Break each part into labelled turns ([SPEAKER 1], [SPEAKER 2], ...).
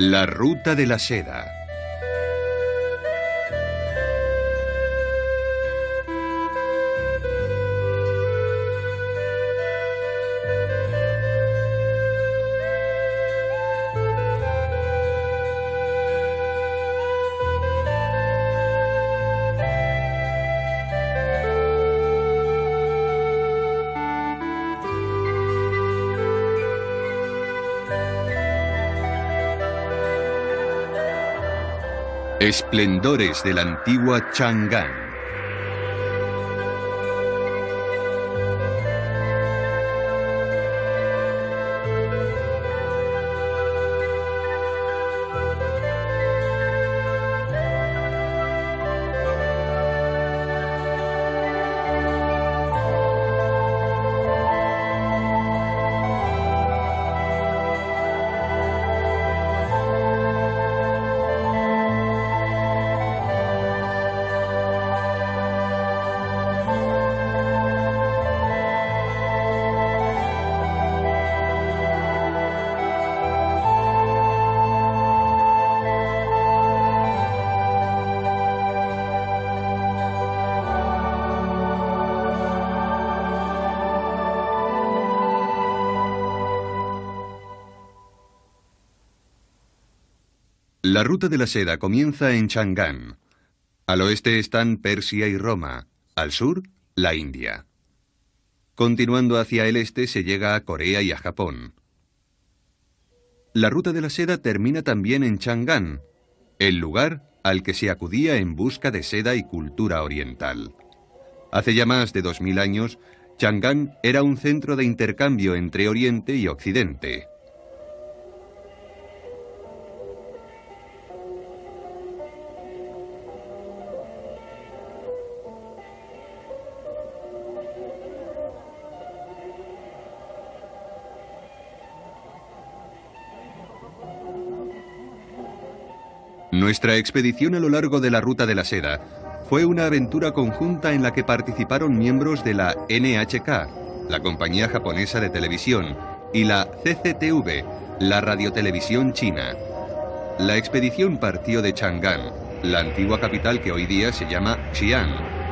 [SPEAKER 1] La Ruta de la Seda. Esplendores de la antigua Chang'an. La Ruta de la Seda comienza en Chang'an. Al oeste están Persia y Roma, al sur, la India. Continuando hacia el este se llega a Corea y a Japón. La Ruta de la Seda termina también en Chang'an, el lugar al que se acudía en busca de seda y cultura oriental. Hace ya más de 2000 años, Chang'an era un centro de intercambio entre Oriente y Occidente. Nuestra expedición a lo largo de la Ruta de la Seda fue una aventura conjunta en la que participaron miembros de la NHK, la compañía japonesa de televisión, y la CCTV, la radiotelevisión china. La expedición partió de Chang'an, la antigua capital que hoy día se llama Xi'an.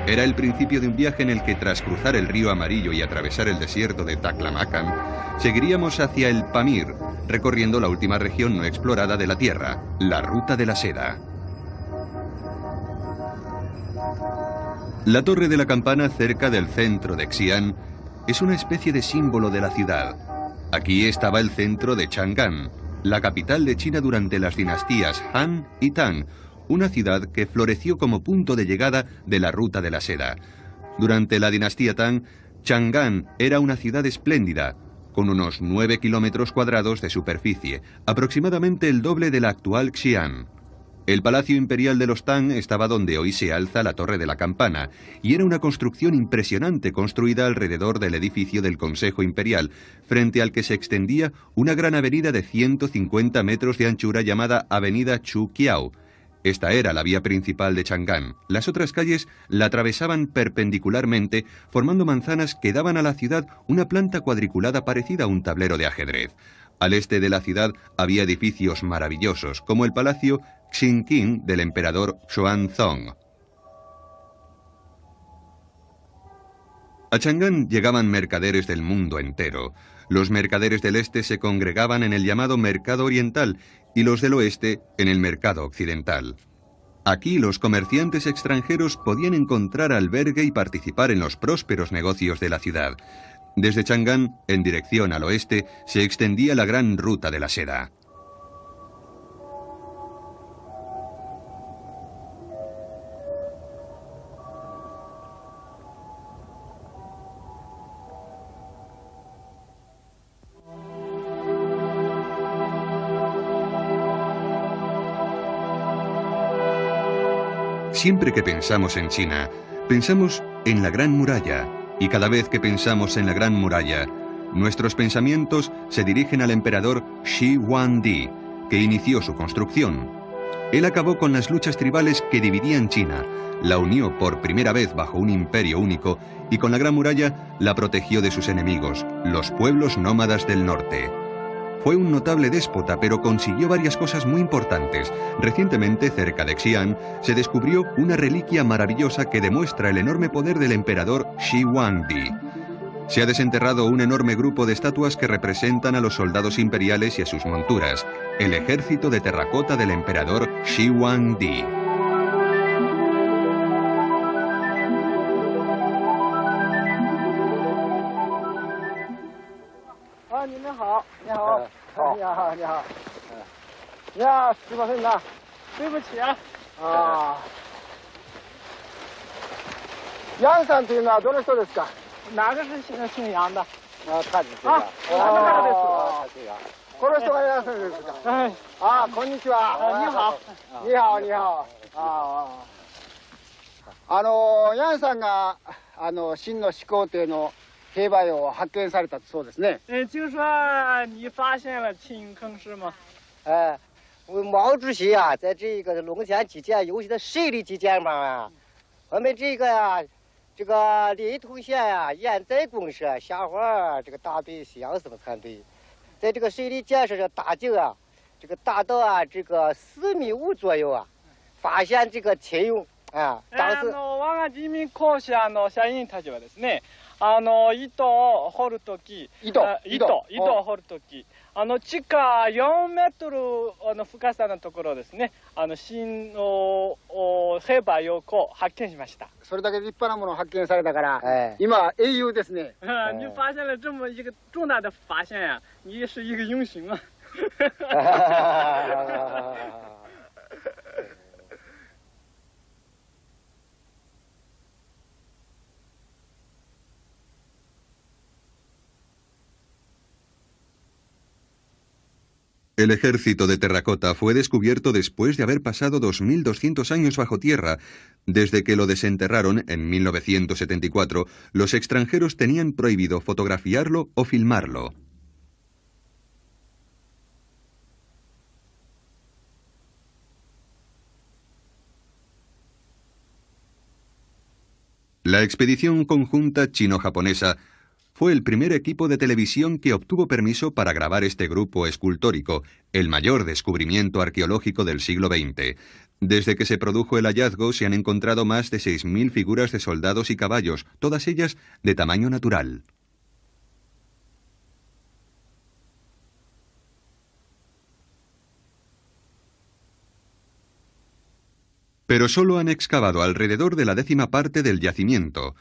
[SPEAKER 1] Era el principio de un viaje en el que, tras cruzar el río Amarillo y atravesar el desierto de Taklamakan, seguiríamos hacia el Pamir, recorriendo la última región no explorada de la Tierra, la Ruta de la Seda. La torre de la campana cerca del centro de Xi'an es una especie de símbolo de la ciudad. Aquí estaba el centro de Chang'an, la capital de China durante las dinastías Han y Tang, una ciudad que floreció como punto de llegada de la Ruta de la Seda. Durante la dinastía Tang, Chang'an era una ciudad espléndida, con unos 9 kilómetros cuadrados de superficie, aproximadamente el doble de la actual Xi'an. El Palacio Imperial de los Tang estaba donde hoy se alza la Torre de la Campana, y era una construcción impresionante construida alrededor del edificio del Consejo Imperial, frente al que se extendía una gran avenida de 150 metros de anchura llamada Avenida Chu Kiao. Esta era la vía principal de Chang'an. Las otras calles la atravesaban perpendicularmente, formando manzanas que daban a la ciudad una planta cuadriculada parecida a un tablero de ajedrez. Al este de la ciudad había edificios maravillosos, como el Palacio Xinqing del emperador Xuanzong. A Chang'an llegaban mercaderes del mundo entero. Los mercaderes del este se congregaban en el llamado Mercado Oriental y los del oeste en el Mercado Occidental. Aquí los comerciantes extranjeros podían encontrar albergue y participar en los prósperos negocios de la ciudad. Desde Chang'an, en dirección al oeste, se extendía la gran Ruta de la Seda. Siempre que pensamos en China, pensamos en la Gran Muralla, y cada vez que pensamos en la Gran Muralla, nuestros pensamientos se dirigen al emperador Shi Huangdi, que inició su construcción. Él acabó con las luchas tribales que dividían China, la unió por primera vez bajo un imperio único, y con la Gran Muralla la protegió de sus enemigos, los pueblos nómadas del norte. Fue un notable déspota, pero consiguió varias cosas muy importantes. Recientemente, cerca de Xi'an, se descubrió una reliquia maravillosa que demuestra el enorme poder del emperador Shi Huangdi. Se ha desenterrado un enorme grupo de estatuas que representan a los soldados imperiales y a sus monturas, el ejército de terracota del emperador Shi Huangdi.
[SPEAKER 2] 杨さんというのはどの人ですか？
[SPEAKER 3] 哪个是姓杨的？
[SPEAKER 2] 看你这个。この人が楊さんですか？
[SPEAKER 3] 哎，
[SPEAKER 2] こんにちは。
[SPEAKER 3] 你好。
[SPEAKER 2] 你好、你好。楊さんが秦の始皇帝の兵馬俑を発見されたそうですね。
[SPEAKER 3] 听说你发现了秦坑是吗？
[SPEAKER 4] 毛主席啊，在这个龙泉基建尤其的水利基建方面，我们这个临潼县呀、盐寨公社下环这个大队西洋生产队，在这个水利建设上打井啊，这个达到这个4.5米左右啊，发现这个秦俑啊。当時
[SPEAKER 3] 我が人民公社の社員たちはですね、井戸を掘るとき、井戸を掘るとき、地下4メートルの深さのところですね、新の兵馬俑を発見しました。
[SPEAKER 2] それだけ立派なものを発見されたから、今英雄ですね。
[SPEAKER 3] 你发现了这么一个重大的发现呀，你是一个英雄啊。
[SPEAKER 1] El ejército de terracota fue descubierto después de haber pasado 2200 años bajo tierra. Desde que lo desenterraron en 1974, los extranjeros tenían prohibido fotografiarlo o filmarlo. La expedición conjunta chino-japonesa fue el primer equipo de televisión que obtuvo permiso para grabar este grupo escultórico, el mayor descubrimiento arqueológico del siglo XX. Desde que se produjo el hallazgo se han encontrado más de 6000 figuras de soldados y caballos, todas ellas de tamaño natural. Pero solo han excavado alrededor de la 10ª parte del yacimiento.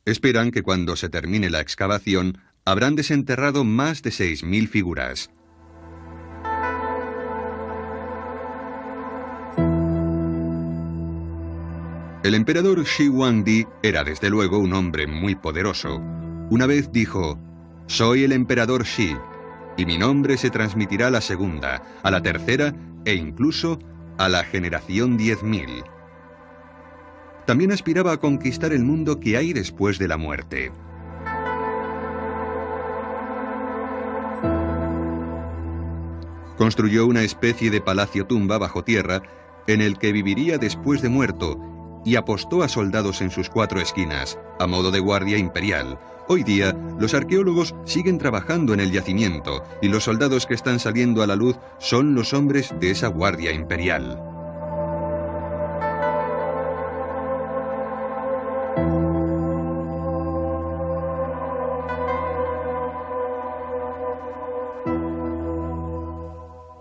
[SPEAKER 1] Esperan que cuando se termine la excavación, habrán desenterrado más de 6000 figuras. El emperador Shi Huangdi era desde luego un hombre muy poderoso. Una vez dijo: «Soy el emperador Shi, y mi nombre se transmitirá a la segunda, a la tercera e incluso a la generación 10.000». También aspiraba a conquistar el mundo que hay después de la muerte. Construyó una especie de palacio-tumba bajo tierra en el que viviría después de muerto y apostó a soldados en sus 4 esquinas, a modo de guardia imperial. Hoy día, los arqueólogos siguen trabajando en el yacimiento y los soldados que están saliendo a la luz son los hombres de esa guardia imperial.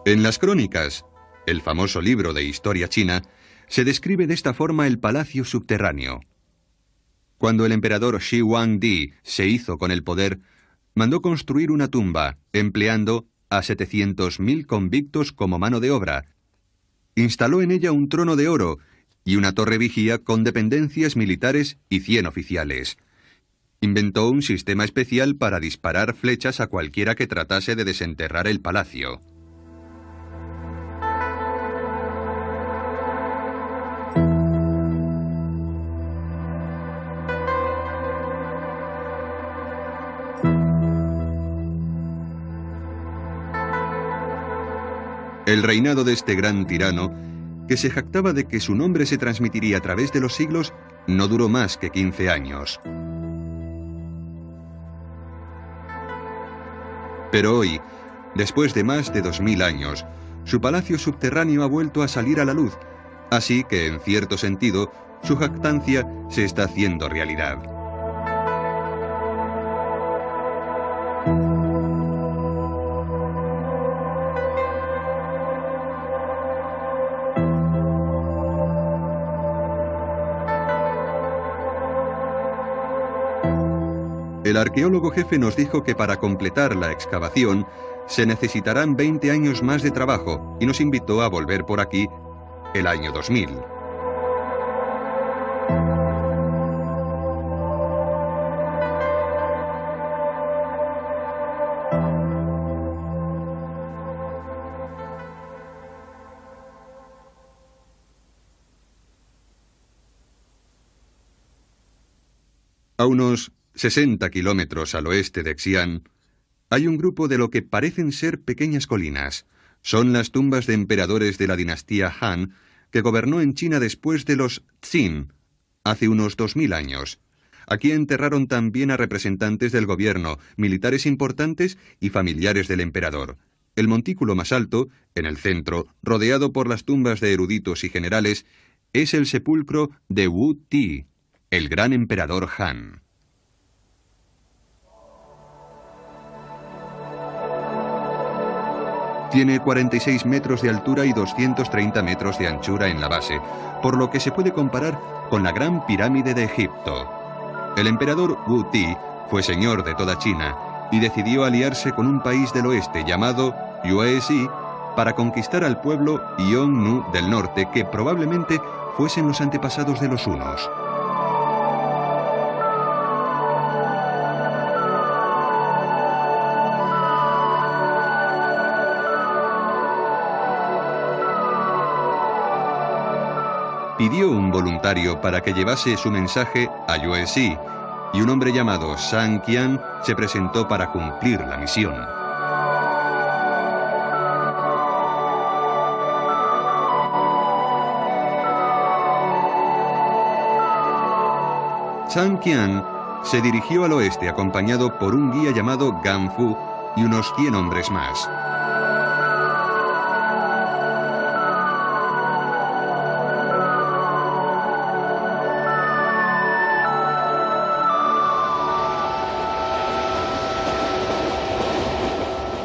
[SPEAKER 1] En las crónicas, el famoso libro de historia china, se describe de esta forma el palacio subterráneo. Cuando el emperador Shi Huangdi se hizo con el poder, mandó construir una tumba, empleando a 700.000 convictos como mano de obra. Instaló en ella un trono de oro y una torre vigía con dependencias militares y 100 oficiales. Inventó un sistema especial para disparar flechas a cualquiera que tratase de desenterrar el palacio. El reinado de este gran tirano, que se jactaba de que su nombre se transmitiría a través de los siglos, no duró más que 15 años. Pero hoy, Después de más de 2000 años, su palacio subterráneo ha vuelto a salir a la luz, así que, en cierto sentido, su jactancia se está haciendo realidad. El arqueólogo jefe nos dijo que para completar la excavación se necesitarán 20 años más de trabajo y nos invitó a volver por aquí el año 2000. A unos 60 kilómetros al oeste de Xi'an, hay un grupo de lo que parecen ser pequeñas colinas. Son las tumbas de emperadores de la dinastía Han, que gobernó en China después de los Qin, hace unos 2000 años. Aquí enterraron también a representantes del gobierno, militares importantes y familiares del emperador. El montículo más alto, en el centro, rodeado por las tumbas de eruditos y generales, es el sepulcro de Wu Ti, el gran emperador Han. Tiene 46 metros de altura y 230 metros de anchura en la base, por lo que se puede comparar con la Gran Pirámide de Egipto. El emperador Wu Ti fue señor de toda China y decidió aliarse con un país del oeste llamado Yuezhi para conquistar al pueblo Yongnu del norte, que probablemente fuesen los antepasados de los hunos. Pidió un voluntario para que llevase su mensaje a Yuezhi, y un hombre llamado Zhang Qian se presentó para cumplir la misión. Zhang Qian se dirigió al oeste acompañado por un guía llamado Gan Fu y unos 100 hombres más.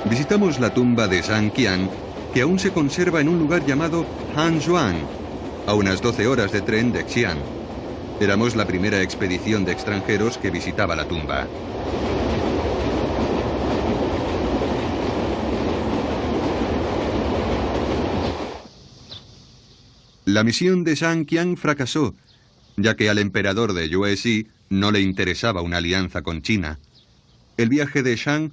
[SPEAKER 1] Visitamos la tumba de Zhang Qian, que aún se conserva en un lugar llamado Hanzhuang, a unas 12 horas de tren de Xi'an. Éramos la primera expedición de extranjeros que visitaba la tumba. La misión de Zhang Qian fracasó, ya que al emperador de Yuezhi no le interesaba una alianza con China. El viaje de Zhang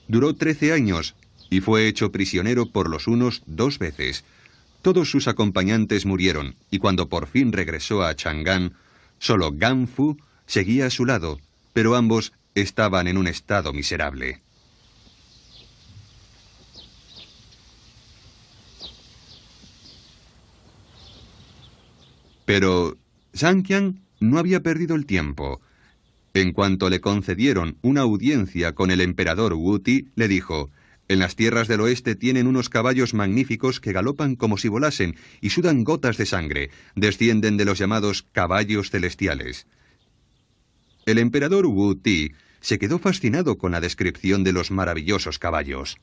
[SPEAKER 1] duró 13 años y fue hecho prisionero por los hunos 2 veces. Todos sus acompañantes murieron y cuando por fin regresó a Chang'an, solo Gan Fu seguía a su lado, pero ambos estaban en un estado miserable. Pero Zhang Qian no había perdido el tiempo. En cuanto le concedieron una audiencia con el emperador Wu Ti, le dijo: «En las tierras del oeste tienen unos caballos magníficos que galopan como si volasen y sudan gotas de sangre. Descienden de los llamados caballos celestiales». El emperador Wu Ti se quedó fascinado con la descripción de los maravillosos caballos.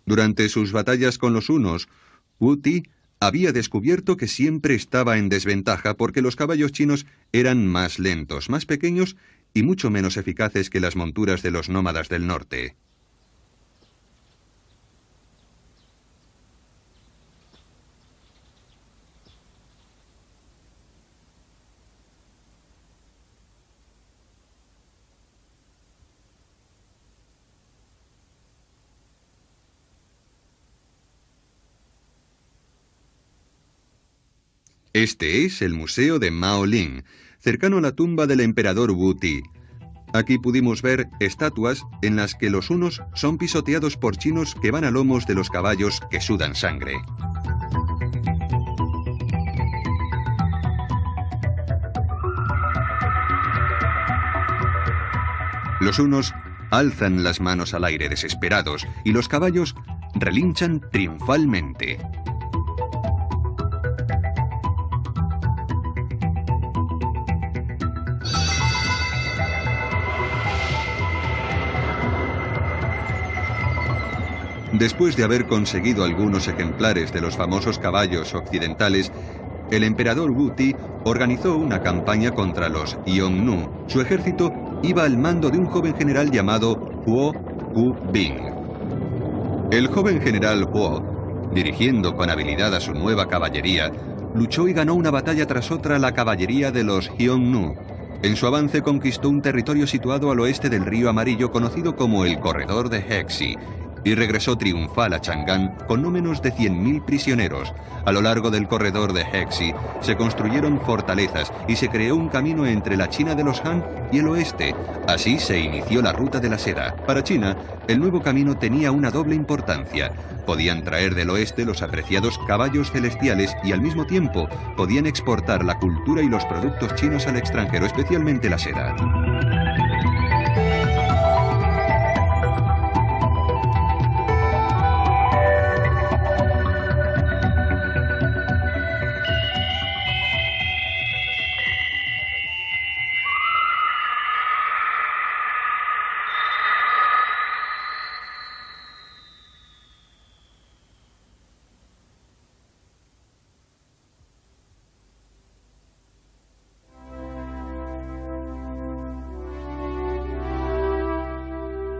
[SPEAKER 1] Durante sus batallas con los hunos, Wu Ti había descubierto que siempre estaba en desventaja porque los caballos chinos eran más lentos, más pequeños y mucho menos eficaces que las monturas de los nómadas del norte. Este es el Museo de Maoling, cercano a la tumba del emperador Wu Ti. Aquí pudimos ver estatuas en las que los hunos son pisoteados por chinos que van a lomos de los caballos que sudan sangre. Los unos alzan las manos al aire desesperados y los caballos relinchan triunfalmente. Después de haber conseguido algunos ejemplares de los famosos caballos occidentales, el emperador Wuti organizó una campaña contra los Xiongnu. Su ejército iba al mando de un joven general llamado Huo Ku-bing. El joven general Huo, dirigiendo con habilidad a su nueva caballería, luchó y ganó una batalla tras otra a la caballería de los Xiongnu. En su avance conquistó un territorio situado al oeste del río Amarillo conocido como el Corredor de Hexi, y regresó triunfal a Chang'an con no menos de 100.000 prisioneros. A lo largo del corredor de Hexi se construyeron fortalezas y se creó un camino entre la China de los Han y el oeste. Así se inició la ruta de la seda. Para China, el nuevo camino tenía una doble importancia. Podían traer del oeste los apreciados caballos celestiales y al mismo tiempo podían exportar la cultura y los productos chinos al extranjero, especialmente la seda.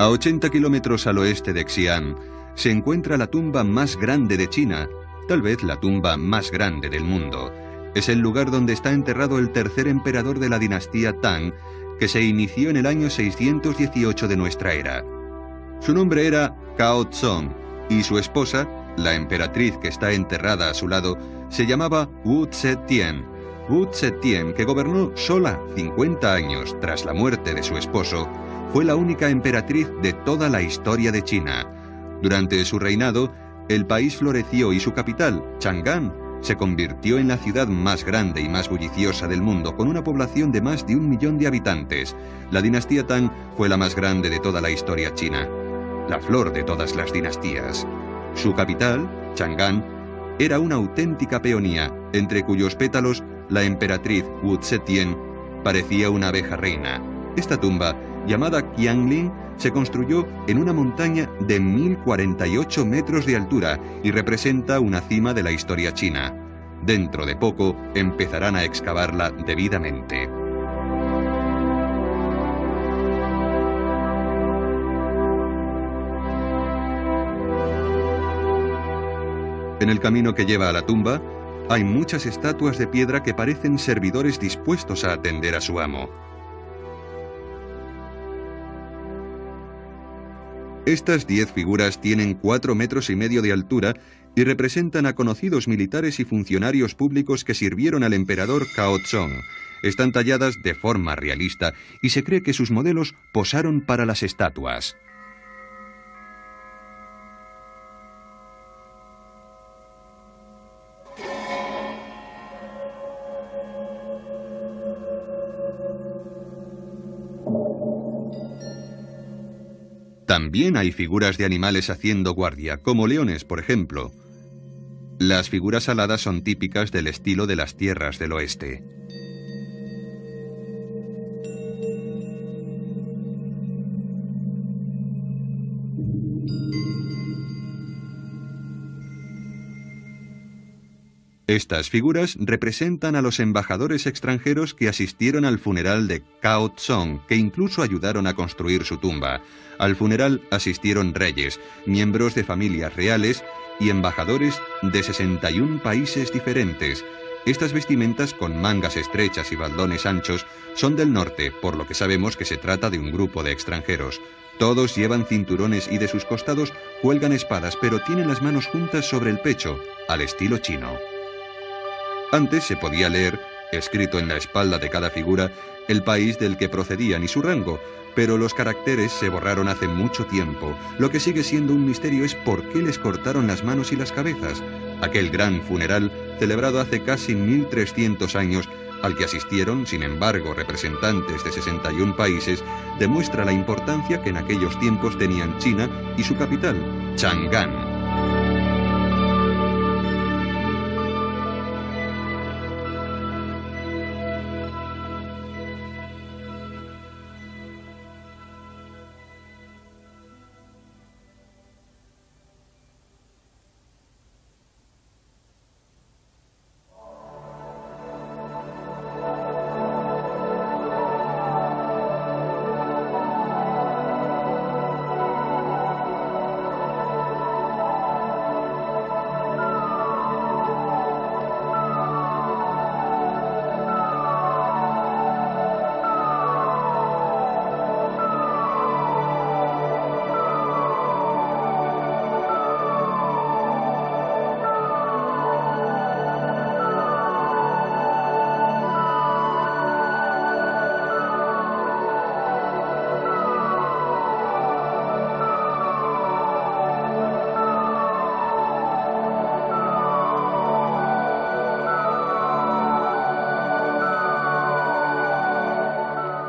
[SPEAKER 1] A 80 kilómetros al oeste de Xi'an se encuentra la tumba más grande de China, tal vez la tumba más grande del mundo. Es el lugar donde está enterrado el tercer emperador de la dinastía Tang, que se inició en el año 618 de nuestra era. Su nombre era Cao Zong y su esposa, la emperatriz que está enterrada a su lado, se llamaba Wu Zetian. Wu Zetian, que gobernó sola 50 años tras la muerte de su esposo, fue la única emperatriz de toda la historia de China. Durante su reinado, el país floreció y su capital, Chang'an, se convirtió en la ciudad más grande y más bulliciosa del mundo, con una población de más de 1 millón de habitantes. La dinastía Tang fue la más grande de toda la historia china, la flor de todas las dinastías. Su capital, Chang'an, era una auténtica peonía, entre cuyos pétalos la emperatriz Wu Zetian parecía una abeja reina. Esta tumba, llamada Qianling, se construyó en una montaña de 1048 metros de altura y representa una cima de la historia china. Dentro de poco empezarán a excavarla debidamente. En el camino que lleva a la tumba hay muchas estatuas de piedra que parecen servidores dispuestos a atender a su amo. Estas 10 figuras tienen 4,5 metros de altura y representan a conocidos militares y funcionarios públicos que sirvieron al emperador Cao Zong. Están talladas de forma realista y se cree que sus modelos posaron para las estatuas. También hay figuras de animales haciendo guardia, como leones, por ejemplo. Las figuras aladas son típicas del estilo de las tierras del oeste. Estas figuras representan a los embajadores extranjeros que asistieron al funeral de Cao Zong, que incluso ayudaron a construir su tumba. Al funeral asistieron reyes, miembros de familias reales y embajadores de 61 países diferentes. Estas vestimentas con mangas estrechas y faldones anchos son del norte, por lo que sabemos que se trata de un grupo de extranjeros. Todos llevan cinturones y de sus costados cuelgan espadas, pero tienen las manos juntas sobre el pecho, al estilo chino. Antes se podía leer, escrito en la espalda de cada figura, el país del que procedían y su rango, pero los caracteres se borraron hace mucho tiempo. Lo que sigue siendo un misterio es por qué les cortaron las manos y las cabezas. Aquel gran funeral, celebrado hace casi 1300 años, al que asistieron, sin embargo, representantes de 61 países, demuestra la importancia que en aquellos tiempos tenían China y su capital, Chang'an.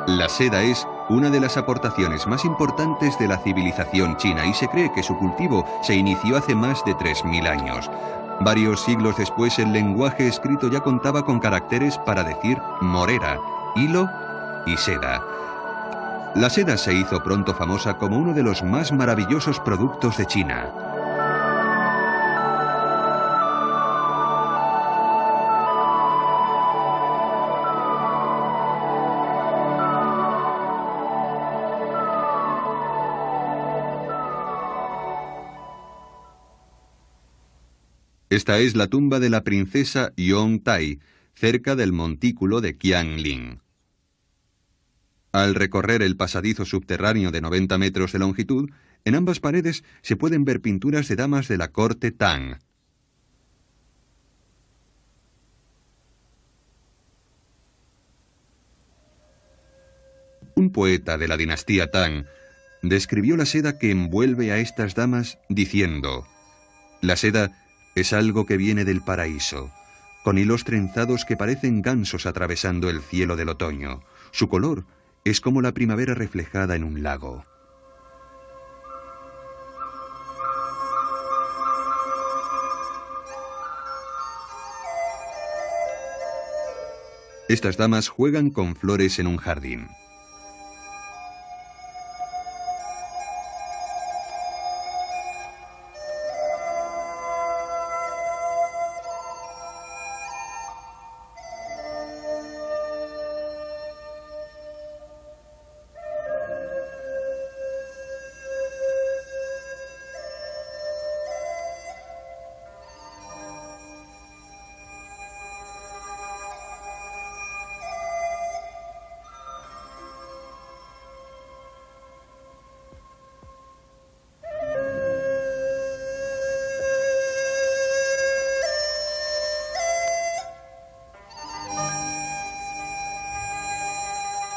[SPEAKER 1] La seda es una de las aportaciones más importantes de la civilización china y se cree que su cultivo se inició hace más de 3000 años. Varios siglos después el lenguaje escrito ya contaba con caracteres para decir morera, hilo y seda. La seda se hizo pronto famosa como uno de los más maravillosos productos de China. Esta es la tumba de la princesa Yong-tai, cerca del montículo de Qianling. Al recorrer el pasadizo subterráneo de 90 metros de longitud, en ambas paredes se pueden ver pinturas de damas de la corte Tang. Un poeta de la dinastía Tang describió la seda que envuelve a estas damas diciendo: la seda es algo que viene del paraíso, con hilos trenzados que parecen gansos atravesando el cielo del otoño. Su color es como la primavera reflejada en un lago. Estas damas juegan con flores en un jardín.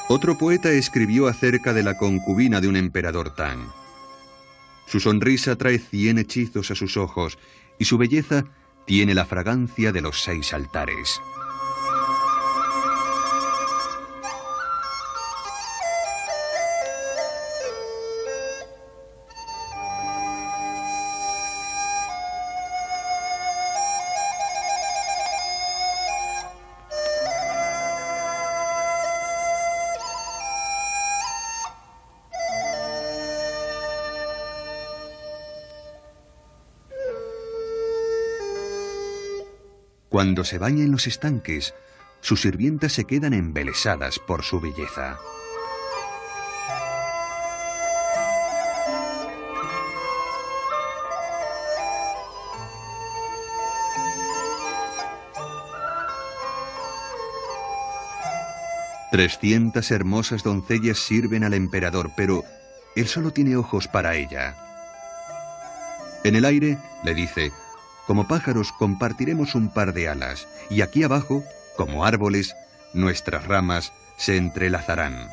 [SPEAKER 1] Otro poeta escribió acerca de la concubina de un emperador Tang. Su sonrisa trae 100 hechizos a sus ojos y su belleza tiene la fragancia de los 6 altares. Cuando se baña en los estanques, sus sirvientas se quedan embelesadas por su belleza. Trescientas hermosas doncellas sirven al emperador, pero él solo tiene ojos para ella. En el aire, le dice: como pájaros compartiremos un par de alas, y aquí abajo, como árboles, nuestras ramas se entrelazarán.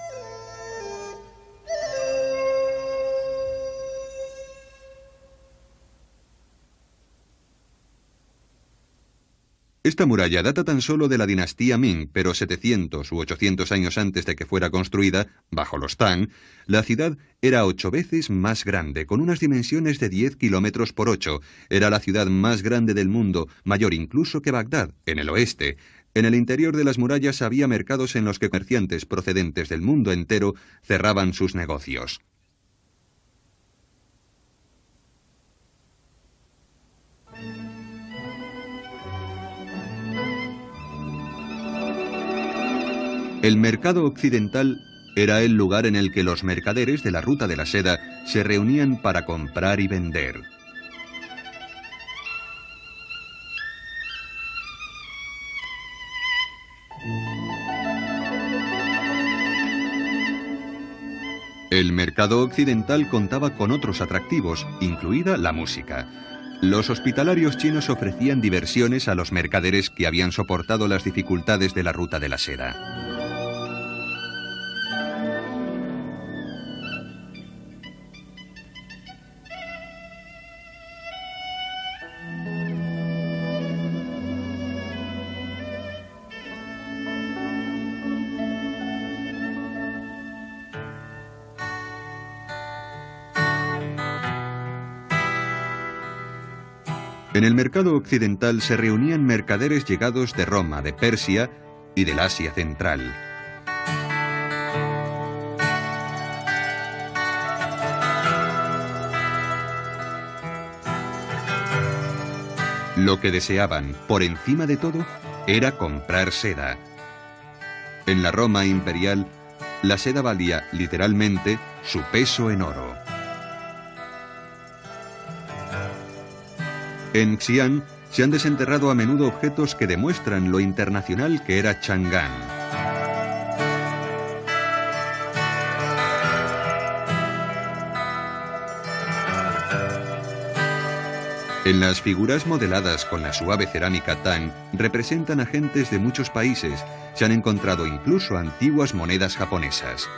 [SPEAKER 1] Esta muralla data tan solo de la dinastía Ming, pero 700 u 800 años antes de que fuera construida, bajo los Tang, la ciudad era 8 veces más grande, con unas dimensiones de 10 kilómetros por 8. Era la ciudad más grande del mundo, mayor incluso que Bagdad, en el oeste. En el interior de las murallas había mercados en los que comerciantes procedentes del mundo entero cerraban sus negocios. El mercado occidental era el lugar en el que los mercaderes de la ruta de la seda se reunían para comprar y vender. El mercado occidental contaba con otros atractivos, incluida la música. Los hospitalarios chinos ofrecían diversiones a los mercaderes que habían soportado las dificultades de la ruta de la seda. En el mercado occidental se reunían mercaderes llegados de Roma, de Persia y del Asia Central. Lo que deseaban, por encima de todo, era comprar seda. En la Roma imperial, la seda valía, literalmente, su peso en oro. En Xi'an se han desenterrado a menudo objetos que demuestran lo internacional que era Chang'an. En las figuras modeladas con la suave cerámica Tang representan a gentes de muchos países. Se han encontrado incluso antiguas monedas japonesas.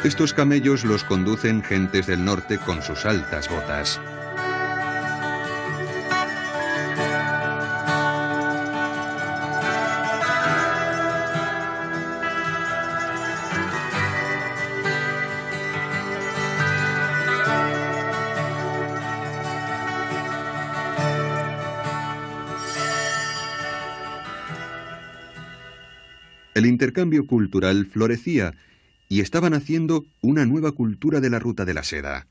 [SPEAKER 1] Estos camellos los conducen gentes del norte con sus altas botas. El intercambio cultural florecía y estaban haciendo una nueva cultura de la ruta de la seda.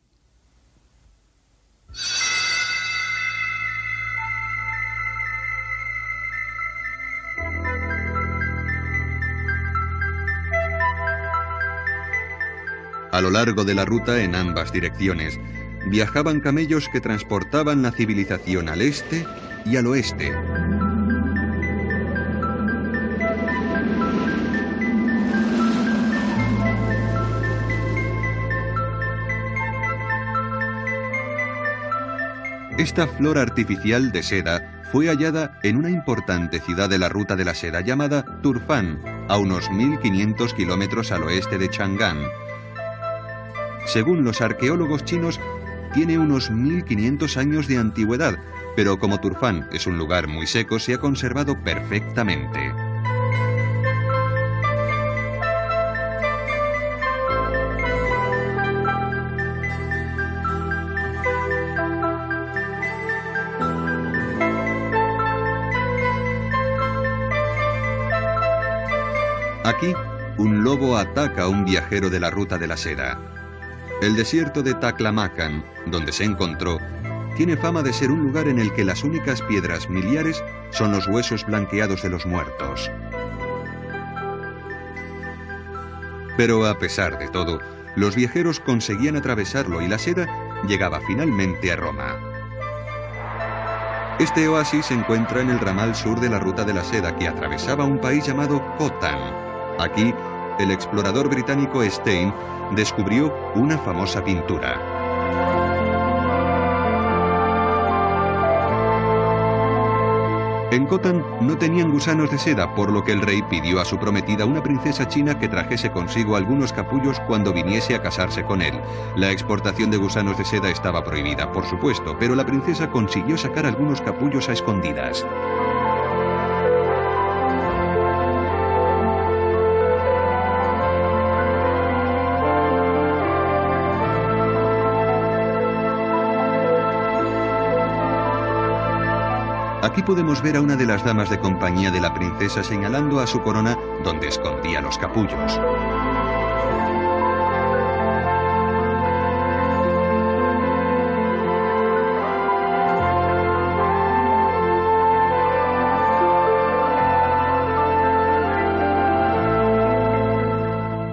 [SPEAKER 1] A lo largo de la ruta, en ambas direcciones, viajaban camellos que transportaban la civilización al este y al oeste. Esta flor artificial de seda fue hallada en una importante ciudad de la ruta de la seda llamada Turfan, a unos 1500 kilómetros al oeste de Chang'an. Según los arqueólogos chinos, tiene unos 1500 años de antigüedad, pero como Turfan es un lugar muy seco, se ha conservado perfectamente. Aquí, un lobo ataca a un viajero de la ruta de la seda. El desierto de Taklamakan, donde se encontró, tiene fama de ser un lugar en el que las únicas piedras miliares son los huesos blanqueados de los muertos. Pero a pesar de todo, los viajeros conseguían atravesarlo y la seda llegaba finalmente a Roma. Este oasis se encuentra en el ramal sur de la ruta de la seda que atravesaba un país llamado Khotan. Aquí, el explorador británico Stein descubrió una famosa pintura. En Khotan no tenían gusanos de seda, por lo que el rey pidió a su prometida, una princesa china, que trajese consigo algunos capullos cuando viniese a casarse con él. La exportación de gusanos de seda estaba prohibida, por supuesto, pero la princesa consiguió sacar algunos capullos a escondidas. Aquí podemos ver a una de las damas de compañía de la princesa señalando a su corona donde escondía los capullos.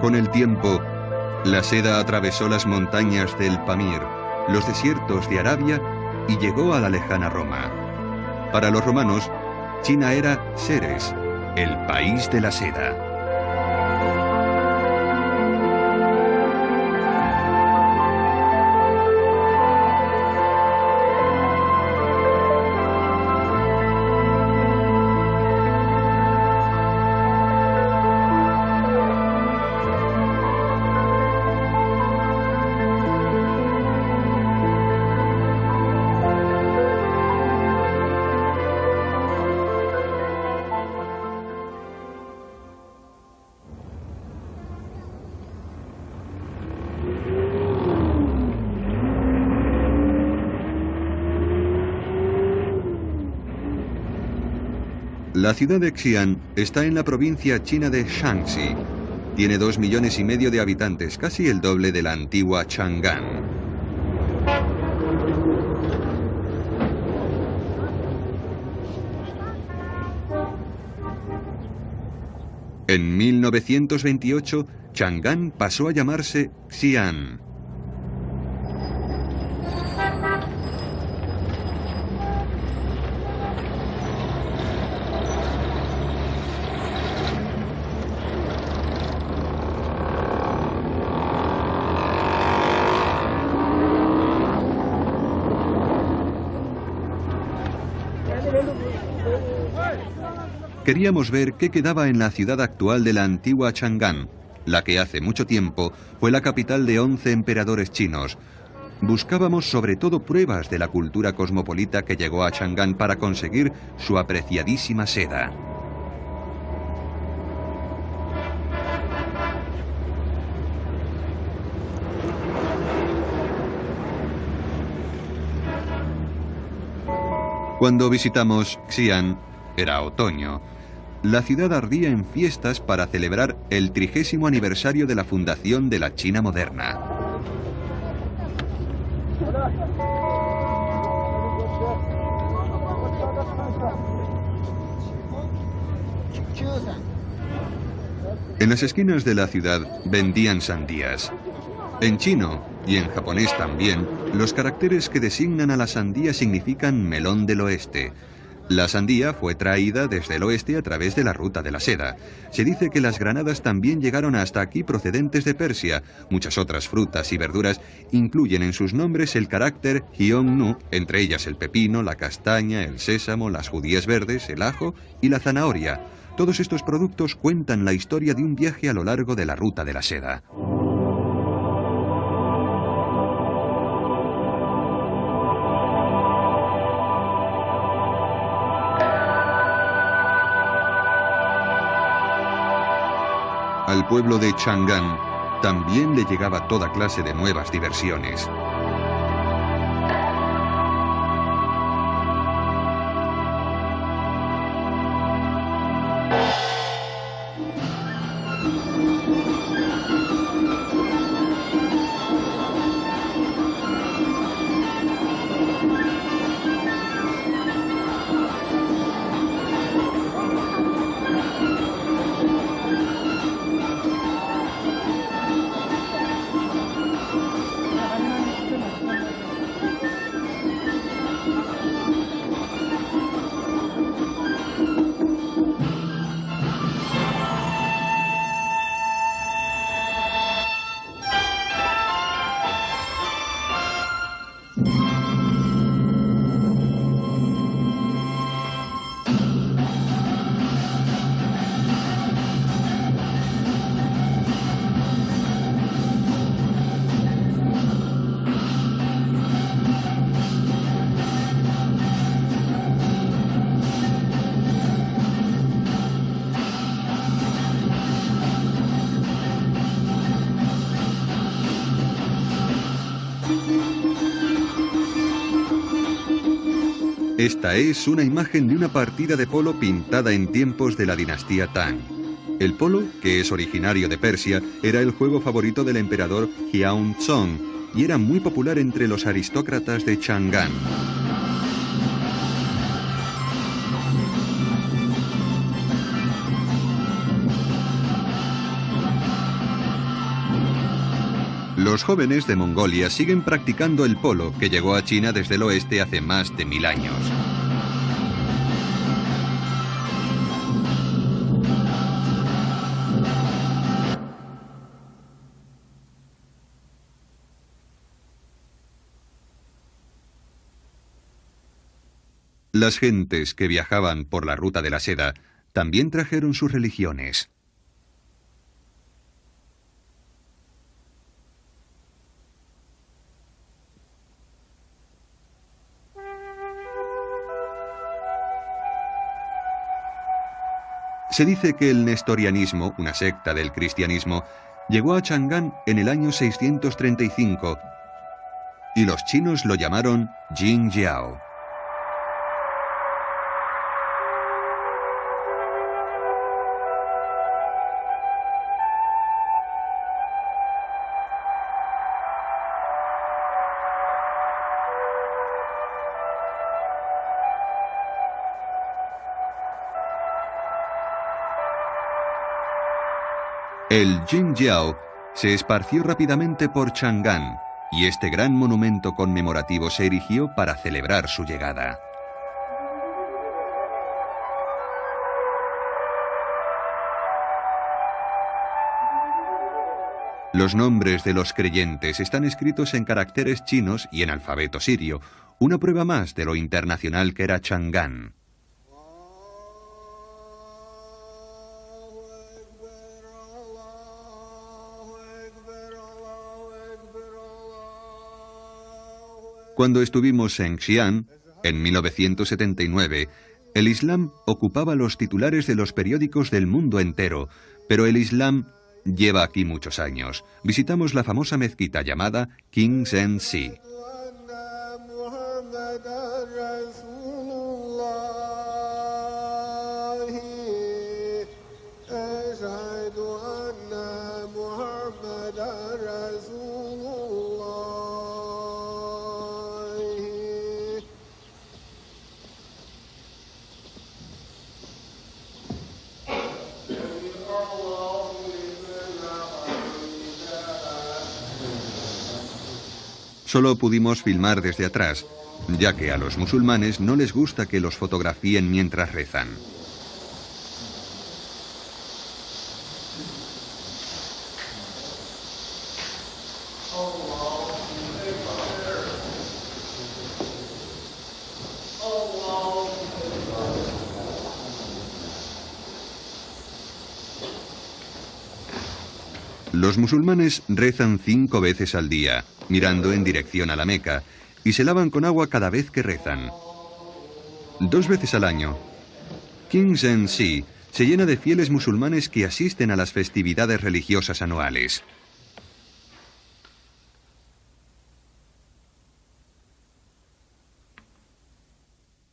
[SPEAKER 1] Con el tiempo, la seda atravesó las montañas del Pamir, los desiertos de Arabia y llegó a la lejana Roma. Para los romanos, China era Ceres, el país de la seda. La ciudad de Xi'an está en la provincia china de Shanxi. Tiene 2,5 millones de habitantes, casi el doble de la antigua Chang'an. En 1928, Chang'an pasó a llamarse Xi'an. Queríamos ver qué quedaba en la ciudad actual de la antigua Chang'an, la que hace mucho tiempo fue la capital de 11 emperadores chinos. Buscábamos sobre todo pruebas de la cultura cosmopolita que llegó a Chang'an para conseguir su apreciadísima seda. Cuando visitamos Xi'an, era otoño. La ciudad ardía en fiestas para celebrar el 30º aniversario de la fundación de la China moderna. En las esquinas de la ciudad vendían sandías. En chino, y en japonés también, los caracteres que designan a la sandía significan melón del oeste. La sandía fue traída desde el oeste a través de la ruta de la seda. Se dice que las granadas también llegaron hasta aquí procedentes de Persia. Muchas otras frutas y verduras incluyen en sus nombres el carácter Hyong-nu, entre ellas el pepino, la castaña, el sésamo, las judías verdes, el ajo y la zanahoria. Todos estos productos cuentan la historia de un viaje a lo largo de la ruta de la seda. Al pueblo de Chang'an también le llegaba toda clase de nuevas diversiones. Esta es una imagen de una partida de polo pintada en tiempos de la dinastía Tang. El polo, que es originario de Persia, era el juego favorito del emperador Hyeonzong y era muy popular entre los aristócratas de Chang'an. Los jóvenes de Mongolia siguen practicando el polo, que llegó a China desde el oeste hace más de 1000 años. Las gentes que viajaban por la ruta de la seda también trajeron sus religiones. Se dice que el nestorianismo, una secta del cristianismo, llegó a Chang'an en el año 635 y los chinos lo llamaron Jingjiao. El Jingjiao se esparció rápidamente por Chang'an y este gran monumento conmemorativo se erigió para celebrar su llegada. Los nombres de los creyentes están escritos en caracteres chinos y en alfabeto sirio, una prueba más de lo internacional que era Chang'an. Cuando estuvimos en Xi'an, en 1979, el Islam ocupaba los titulares de los periódicos del mundo entero, pero el Islam lleva aquí muchos años. Visitamos la famosa mezquita llamada King's End Sea. Solo pudimos filmar desde atrás, ya que a los musulmanes no les gusta que los fotografíen mientras rezan. Los musulmanes rezan 5 veces al día, mirando en dirección a la Meca, y se lavan con agua cada vez que rezan. 2 veces al año. King's End Sea se llena de fieles musulmanes que asisten a las festividades religiosas anuales.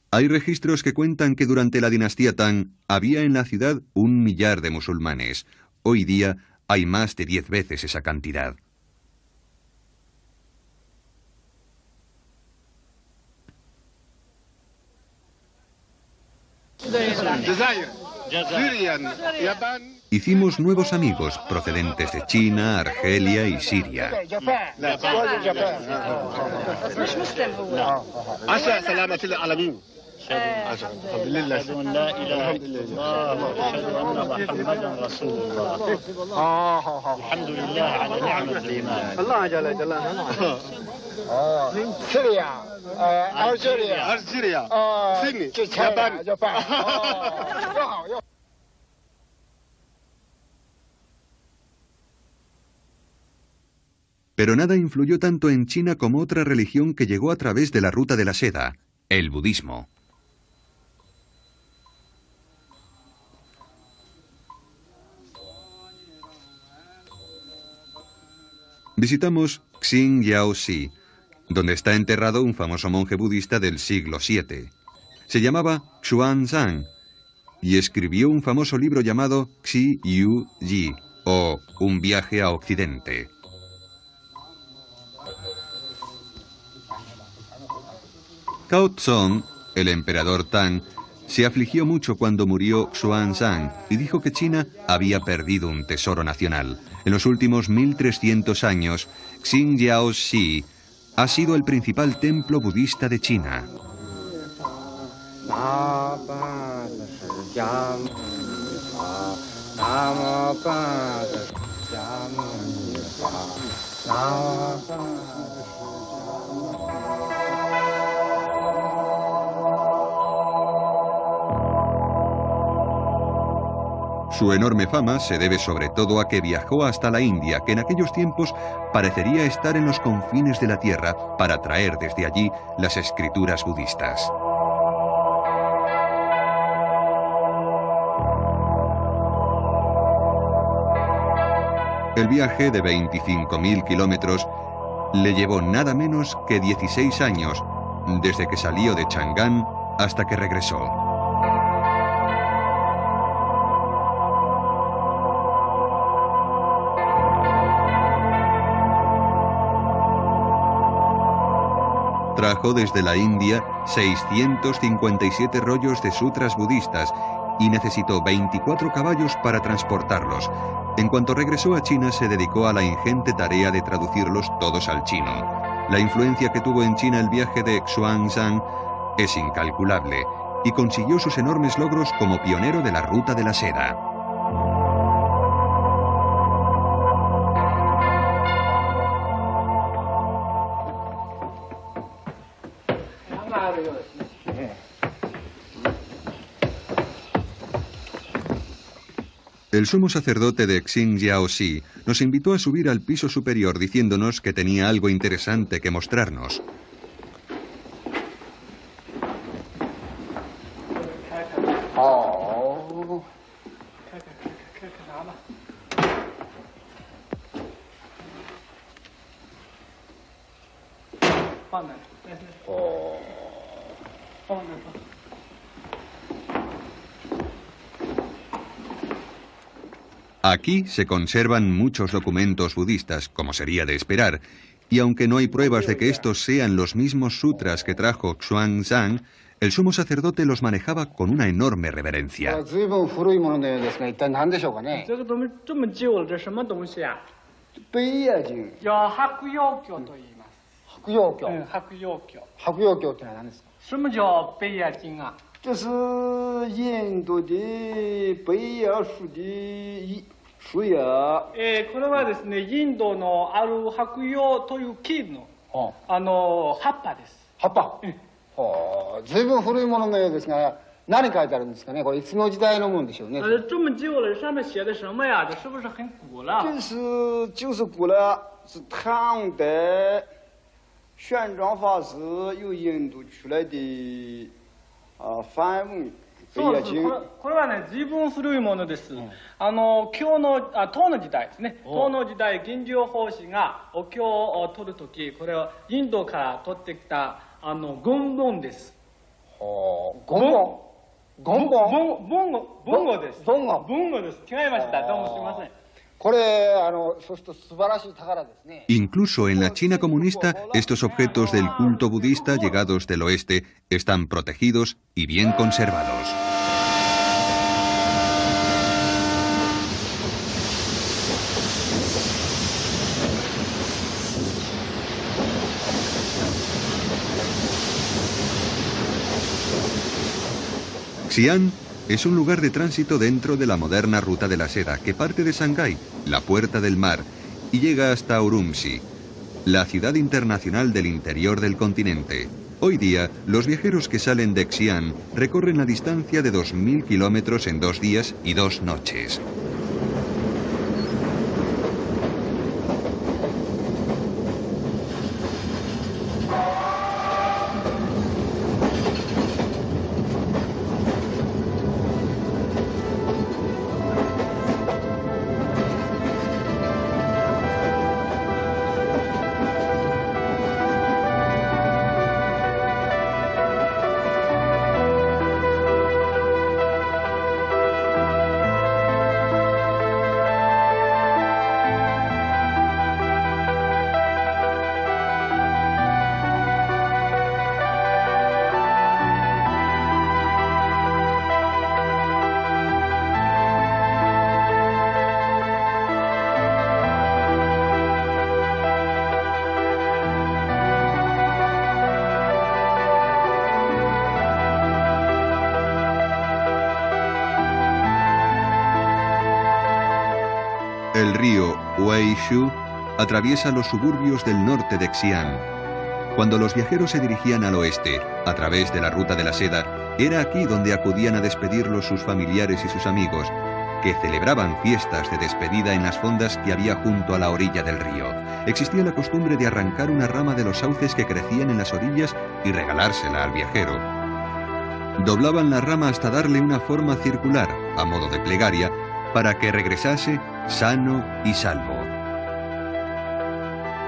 [SPEAKER 1] Hay registros que cuentan que durante la dinastía Tang había en la ciudad 1 millar de musulmanes. Hoy día hay más de 10 veces esa cantidad. Hicimos nuevos amigos procedentes de China, Argelia y Siria. Pero nada influyó tanto en China como otra religión que llegó a través de la ruta de la seda, el budismo. Visitamos Xingyao Si, donde está enterrado un famoso monje budista del siglo VII. Se llamaba Xuanzang y escribió un famoso libro llamado Xi Yu Ji, o Un viaje a Occidente. Cao Zong, el emperador Tang, se afligió mucho cuando murió Xuanzang y dijo que China había perdido un tesoro nacional. En los últimos 1300 años, Xinjiao Shi ha sido el principal templo budista de China. Su enorme fama se debe sobre todo a que viajó hasta la India, que en aquellos tiempos parecería estar en los confines de la tierra, para traer desde allí las escrituras budistas. El viaje de 25.000 kilómetros le llevó nada menos que 16 años, desde que salió de Chang'an hasta que regresó. Trajo desde la India 657 rollos de sutras budistas y necesitó 24 caballos para transportarlos. En cuanto regresó a China, se dedicó a la ingente tarea de traducirlos todos al chino. La influencia que tuvo en China el viaje de Xuanzang es incalculable y consiguió sus enormes logros como pionero de la ruta de la seda. El sumo sacerdote de Xinjiao Shi nos invitó a subir al piso superior diciéndonos que tenía algo interesante que mostrarnos. Aquí se conservan muchos documentos budistas, como sería de esperar, y aunque no hay pruebas de que estos sean los mismos sutras que trajo Xuanzang, el sumo sacerdote los manejaba con una enorme reverencia. Incluso en la China comunista, estos objetos del culto budista llegados del oeste están protegidos y bien conservados. Xi'an es un lugar de tránsito dentro de la moderna ruta de la seda que parte de Shanghái, la puerta del mar, y llega hasta Urumqi, la ciudad internacional del interior del continente. Hoy día, los viajeros que salen de Xi'an recorren la distancia de 2000 kilómetros en 2 días y 2 noches. El río Weishu atraviesa los suburbios del norte de Xi'an. Cuando los viajeros se dirigían al oeste, a través de la ruta de la seda, era aquí donde acudían a despedirlos sus familiares y sus amigos, que celebraban fiestas de despedida en las fondas que había junto a la orilla del río. Existía la costumbre de arrancar una rama de los sauces que crecían en las orillas y regalársela al viajero. Doblaban la rama hasta darle una forma circular, a modo de plegaria, para que regresase sano y salvo.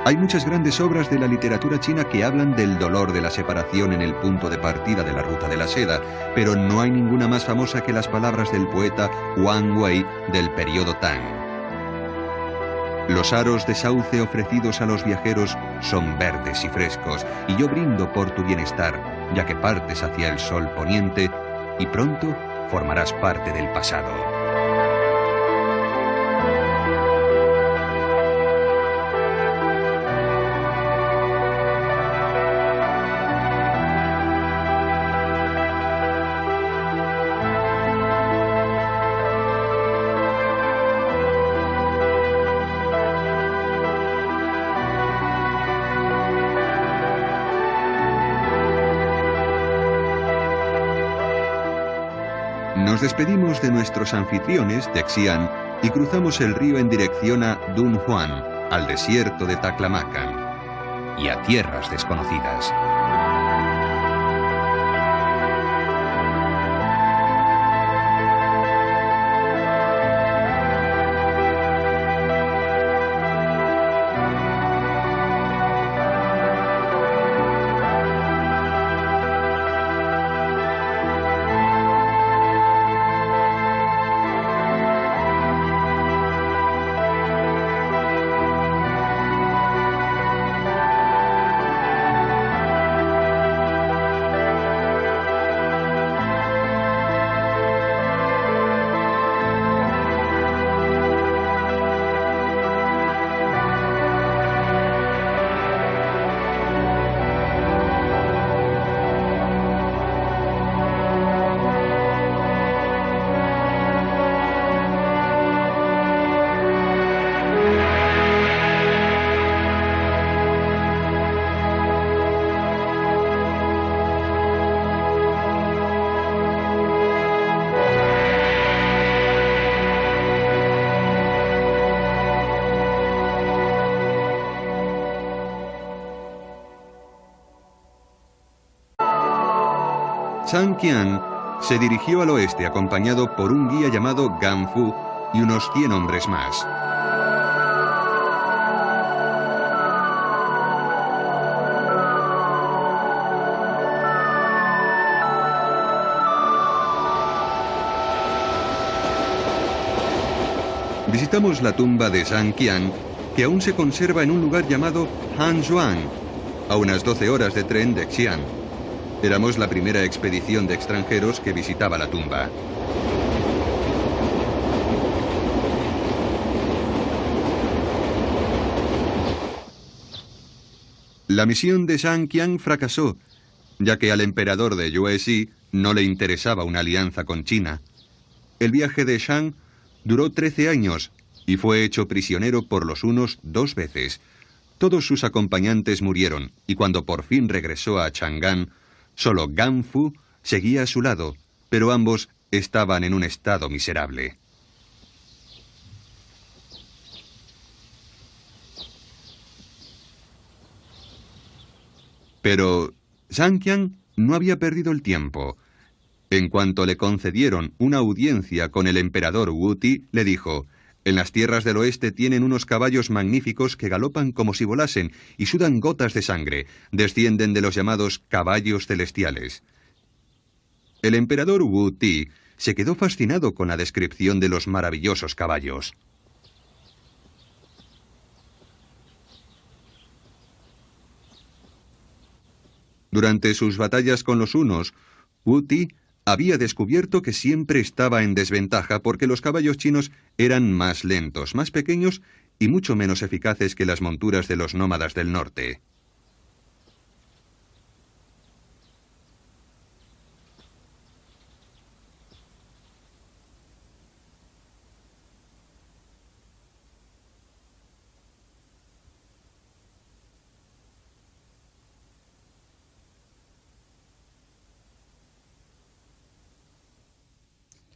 [SPEAKER 1] Hay muchas grandes obras de la literatura china que hablan del dolor de la separación en el punto de partida de la ruta de la seda, pero no hay ninguna más famosa que las palabras del poeta Wang Wei del periodo Tang. Los aros de sauce ofrecidos a los viajeros son verdes y frescos, y yo brindo por tu bienestar, ya que partes hacia el sol poniente y pronto formarás parte del pasado. Nos despedimos de nuestros anfitriones de Xi'an y cruzamos el río en dirección a Dunhuan, al desierto de Taklamakan y a tierras desconocidas. Zhang Qian se dirigió al oeste acompañado por un guía llamado Gan Fu y unos 100 hombres más. Visitamos la tumba de Zhang Qian, que aún se conserva en un lugar llamado Hanzhuang, a unas 12 horas de tren de Xi'an. Éramos la primera expedición de extranjeros que visitaba la tumba. La misión de Zhang Qian fracasó, ya que al emperador de Yuezhi no le interesaba una alianza con China. El viaje de Zhang duró 13 años y fue hecho prisionero por los hunos 2 veces. Todos sus acompañantes murieron y cuando por fin regresó a Chang'an, solo Gan Fu seguía a su lado, pero ambos estaban en un estado miserable. Pero Zhang Qian no había perdido el tiempo. En cuanto le concedieron una audiencia con el emperador Wu Ti, le dijo: «En las tierras del oeste tienen unos caballos magníficos que galopan como si volasen y sudan gotas de sangre, descienden de los llamados caballos celestiales». El emperador Wu Ti se quedó fascinado con la descripción de los maravillosos caballos. Durante sus batallas con los hunos, Wu Ti había descubierto que siempre estaba en desventaja porque los caballos chinos eran más lentos, más pequeños y mucho menos eficaces que las monturas de los nómadas del norte.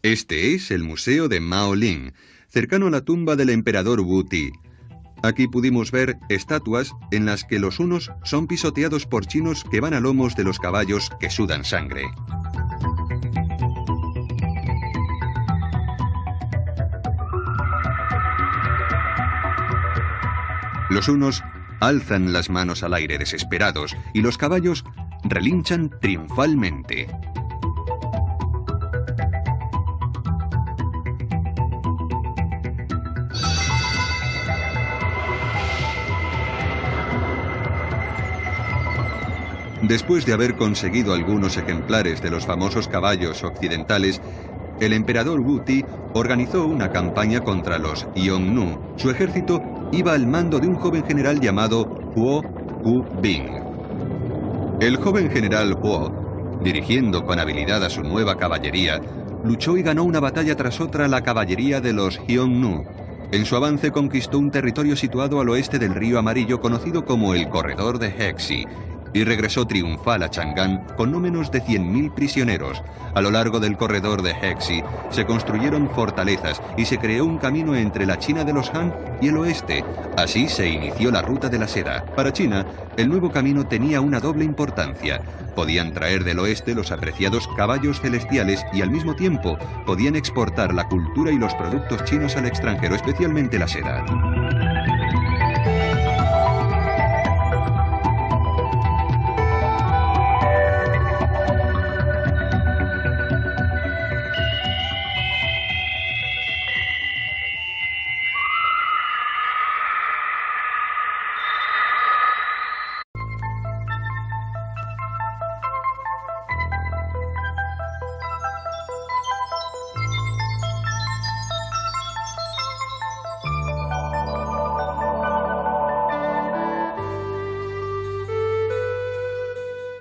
[SPEAKER 1] Este es el Museo de Maolin, cercano a la tumba del emperador Wu Ti. Aquí pudimos ver estatuas en las que los hunos son pisoteados por chinos que van a lomos de los caballos que sudan sangre. Los hunos alzan las manos al aire desesperados y los caballos relinchan triunfalmente. Después de haber conseguido algunos ejemplares de los famosos caballos occidentales, el emperador Wu Ti organizó una campaña contra los Xiongnu. Su ejército iba al mando de un joven general llamado Huo Ku-bing. El joven general Huo, dirigiendo con habilidad a su nueva caballería, luchó y ganó una batalla tras otra a la caballería de los Xiongnu. En su avance conquistó un territorio situado al oeste del río Amarillo conocido como el Corredor de Hexi, y regresó triunfal a Chang'an con no menos de 100.000 prisioneros. A lo largo del corredor de Hexi se construyeron fortalezas y se creó un camino entre la China de los Han y el oeste. Así se inició la Ruta de la Seda. Para China, el nuevo camino tenía una doble importancia. Podían traer del oeste los apreciados caballos celestiales y al mismo tiempo podían exportar la cultura y los productos chinos al extranjero, especialmente la seda.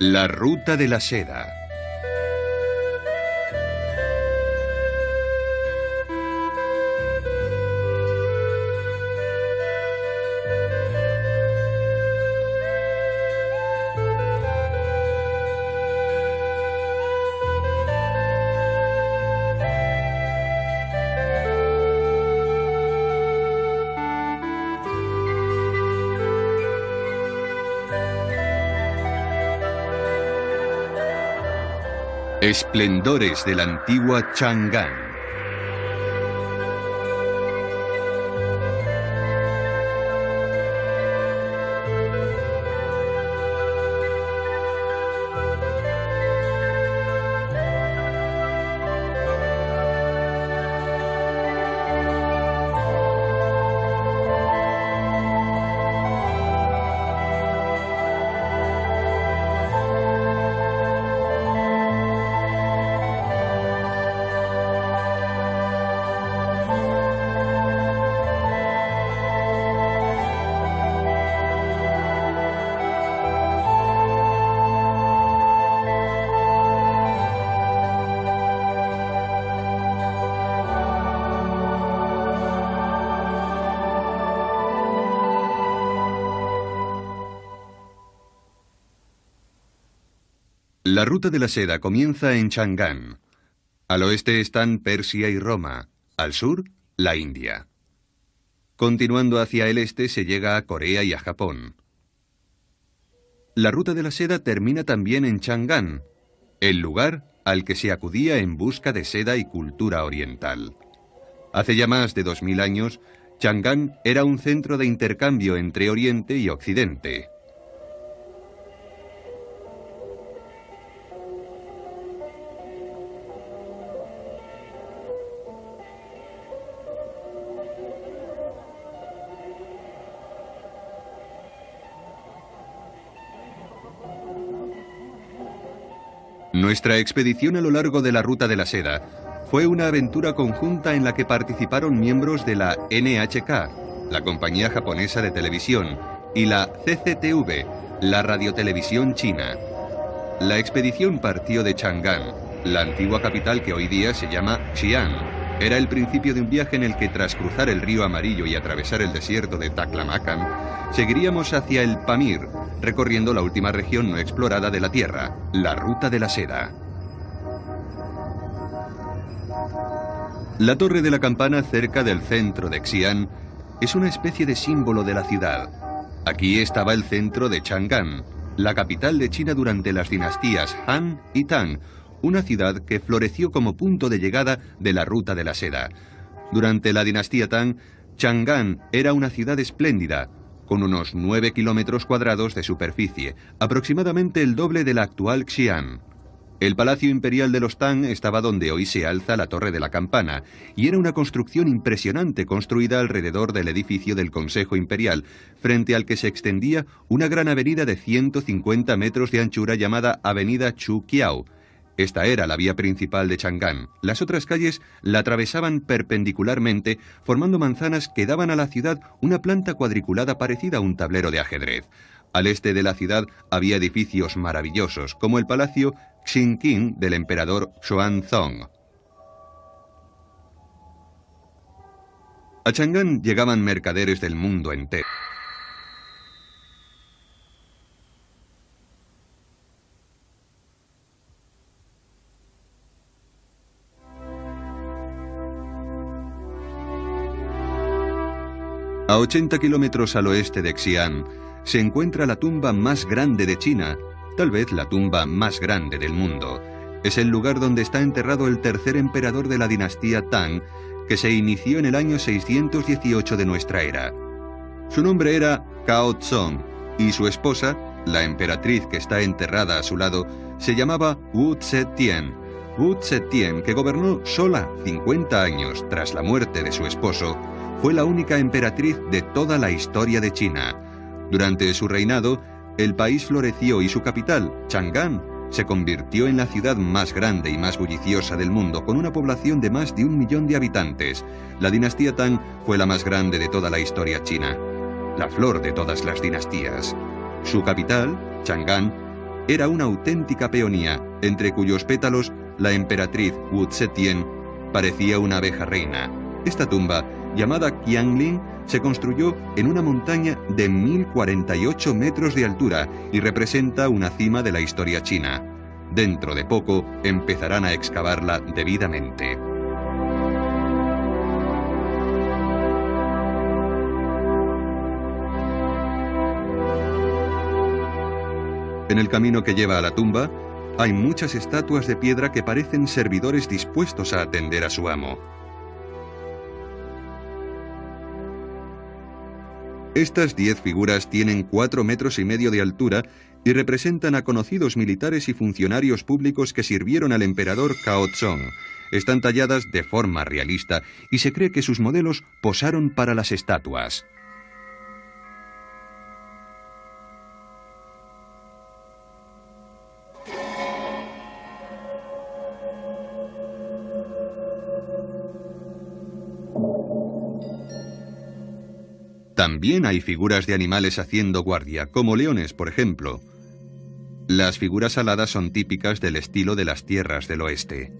[SPEAKER 1] La Ruta de la Seda. Esplendores de la antigua Chang'an. La Ruta de la Seda comienza en Chang'an. Al oeste están Persia y Roma, al sur, la India. Continuando hacia el este se llega a Corea y a Japón. La Ruta de la Seda termina también en Chang'an, el lugar al que se acudía en busca de seda y cultura oriental. Hace ya más de 2000 años, Chang'an era un centro de intercambio entre Oriente y Occidente. Nuestra expedición a lo largo de la Ruta de la Seda fue una aventura conjunta en la que participaron miembros de la NHK, la compañía japonesa de televisión, y la CCTV, la radiotelevisión china. La expedición partió de Chang'an, la antigua capital que hoy día se llama Xi'an. Era el principio de un viaje en el que tras cruzar el río Amarillo y atravesar el desierto de Taklamakan, seguiríamos hacia el Pamir, recorriendo la última región no explorada de la Tierra, la Ruta de la Seda. La torre de la campana cerca del centro de Xi'an es una especie de símbolo de la ciudad. Aquí estaba el centro de Chang'an, la capital de China durante las dinastías Han y Tang, una ciudad que floreció como punto de llegada de la ruta de la seda. Durante la dinastía Tang, Chang'an era una ciudad espléndida, con unos 9 kilómetros cuadrados de superficie, aproximadamente el doble de la actual Xi'an. El Palacio Imperial de los Tang estaba donde hoy se alza la Torre de la Campana, y era una construcción impresionante construida alrededor del edificio del Consejo Imperial, frente al que se extendía una gran avenida de 150 metros de anchura llamada Avenida Chu Kiao. Esta era la vía principal de Chang'an. Las otras calles la atravesaban perpendicularmente, formando manzanas que daban a la ciudad una planta cuadriculada parecida a un tablero de ajedrez. Al este de la ciudad había edificios maravillosos, como el Palacio Xinqing del emperador Xuanzong. A Chang'an llegaban mercaderes del mundo entero. A 80 kilómetros al oeste de Xi'an se encuentra la tumba más grande de China, tal vez la tumba más grande del mundo. Es el lugar donde está enterrado el tercer emperador de la dinastía Tang, que se inició en el año 618 de nuestra era. Su nombre era Cao Zong, y su esposa, la emperatriz que está enterrada a su lado, se llamaba Wu Zetian. Wu Zetian, que gobernó sola 50 años tras la muerte de su esposo, fue la única emperatriz de toda la historia de China. Durante su reinado, el país floreció y su capital, Chang'an, se convirtió en la ciudad más grande y más bulliciosa del mundo, con una población de más de 1 millón de habitantes. La dinastía Tang fue la más grande de toda la historia china, la flor de todas las dinastías. Su capital, Chang'an, era una auténtica peonía, entre cuyos pétalos la emperatriz Wu Zetian parecía una abeja reina. Esta tumba, llamada Qianling, se construyó en una montaña de 1048 metros de altura y representa una cima de la historia china. Dentro de poco empezarán a excavarla debidamente. En el camino que lleva a la tumba, hay muchas estatuas de piedra que parecen servidores dispuestos a atender a su amo. Estas 10 figuras tienen 4,5 metros de altura y representan a conocidos militares y funcionarios públicos que sirvieron al emperador Cao Zong. Están talladas de forma realista y se cree que sus modelos posaron para las estatuas. También hay figuras de animales haciendo guardia, como leones, por ejemplo. Las figuras aladas son típicas del estilo de las tierras del oeste.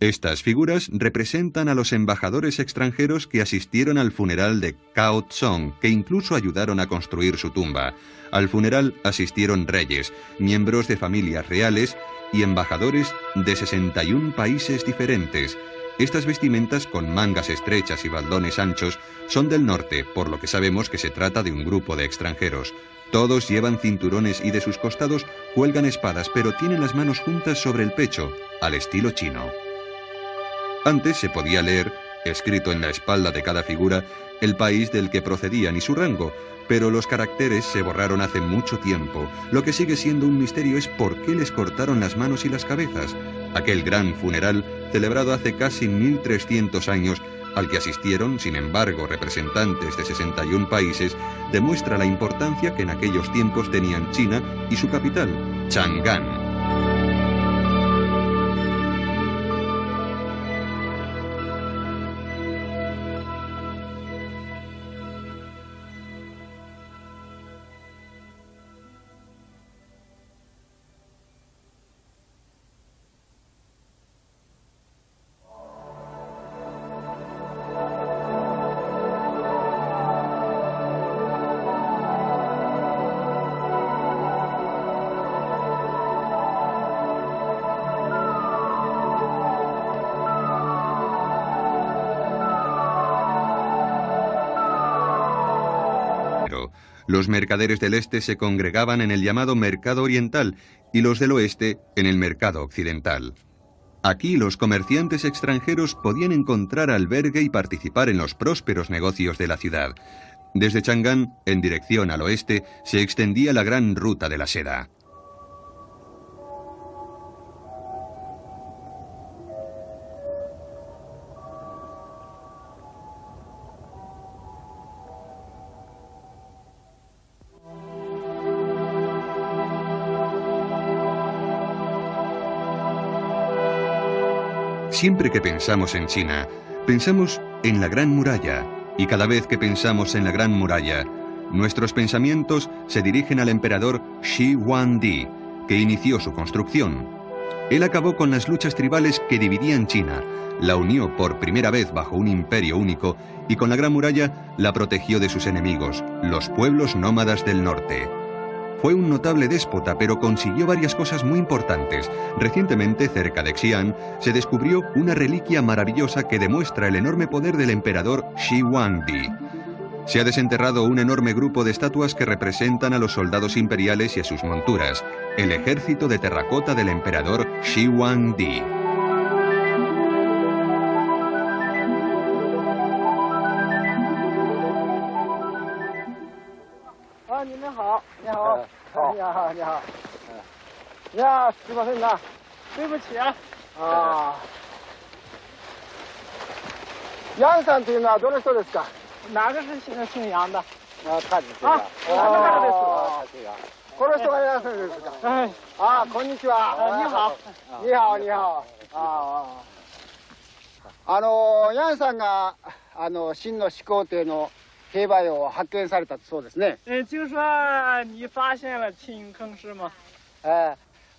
[SPEAKER 1] Estas figuras representan a los embajadores extranjeros que asistieron al funeral de Cao Zong, que incluso ayudaron a construir su tumba. Al funeral asistieron reyes, miembros de familias reales y embajadores de 61 países diferentes. Estas vestimentas con mangas estrechas y faldones anchos son del norte, por lo que sabemos que se trata de un grupo de extranjeros. Todos llevan cinturones y de sus costados cuelgan espadas, pero tienen las manos juntas sobre el pecho, al estilo chino. Antes se podía leer, escrito en la espalda de cada figura, el país del que procedían y su rango, pero los caracteres se borraron hace mucho tiempo. Lo que sigue siendo un misterio es por qué les cortaron las manos y las cabezas. Aquel gran funeral, celebrado hace casi 1300 años, al que asistieron, sin embargo, representantes de 61 países, demuestra la importancia que en aquellos tiempos tenían China y su capital, Chang'an. Los mercaderes del este se congregaban en el llamado mercado oriental y los del oeste en el mercado occidental. Aquí los comerciantes extranjeros podían encontrar albergue y participar en los prósperos negocios de la ciudad. Desde Chang'an, en dirección al oeste, se extendía la gran ruta de la seda. Siempre que pensamos en China, pensamos en la Gran Muralla, y cada vez que pensamos en la Gran Muralla, nuestros pensamientos se dirigen al emperador Shi Huangdi, que inició su construcción. Él acabó con las luchas tribales que dividían China, la unió por primera vez bajo un imperio único y con la Gran Muralla la protegió de sus enemigos, los pueblos nómadas del norte. Fue un notable déspota, pero consiguió varias cosas muy importantes. Recientemente, cerca de Xi'an, se descubrió una reliquia maravillosa que demuestra el enorme poder del emperador Shi Huangdi. Se ha desenterrado un enorme grupo de estatuas que representan a los soldados imperiales y a sus monturas, el ejército de terracota del emperador Shi Huangdi.
[SPEAKER 2] Yanさんが秦の始皇帝の兵馬俑を発見されたそうですね。
[SPEAKER 3] 听说你发现了秦坑是吗？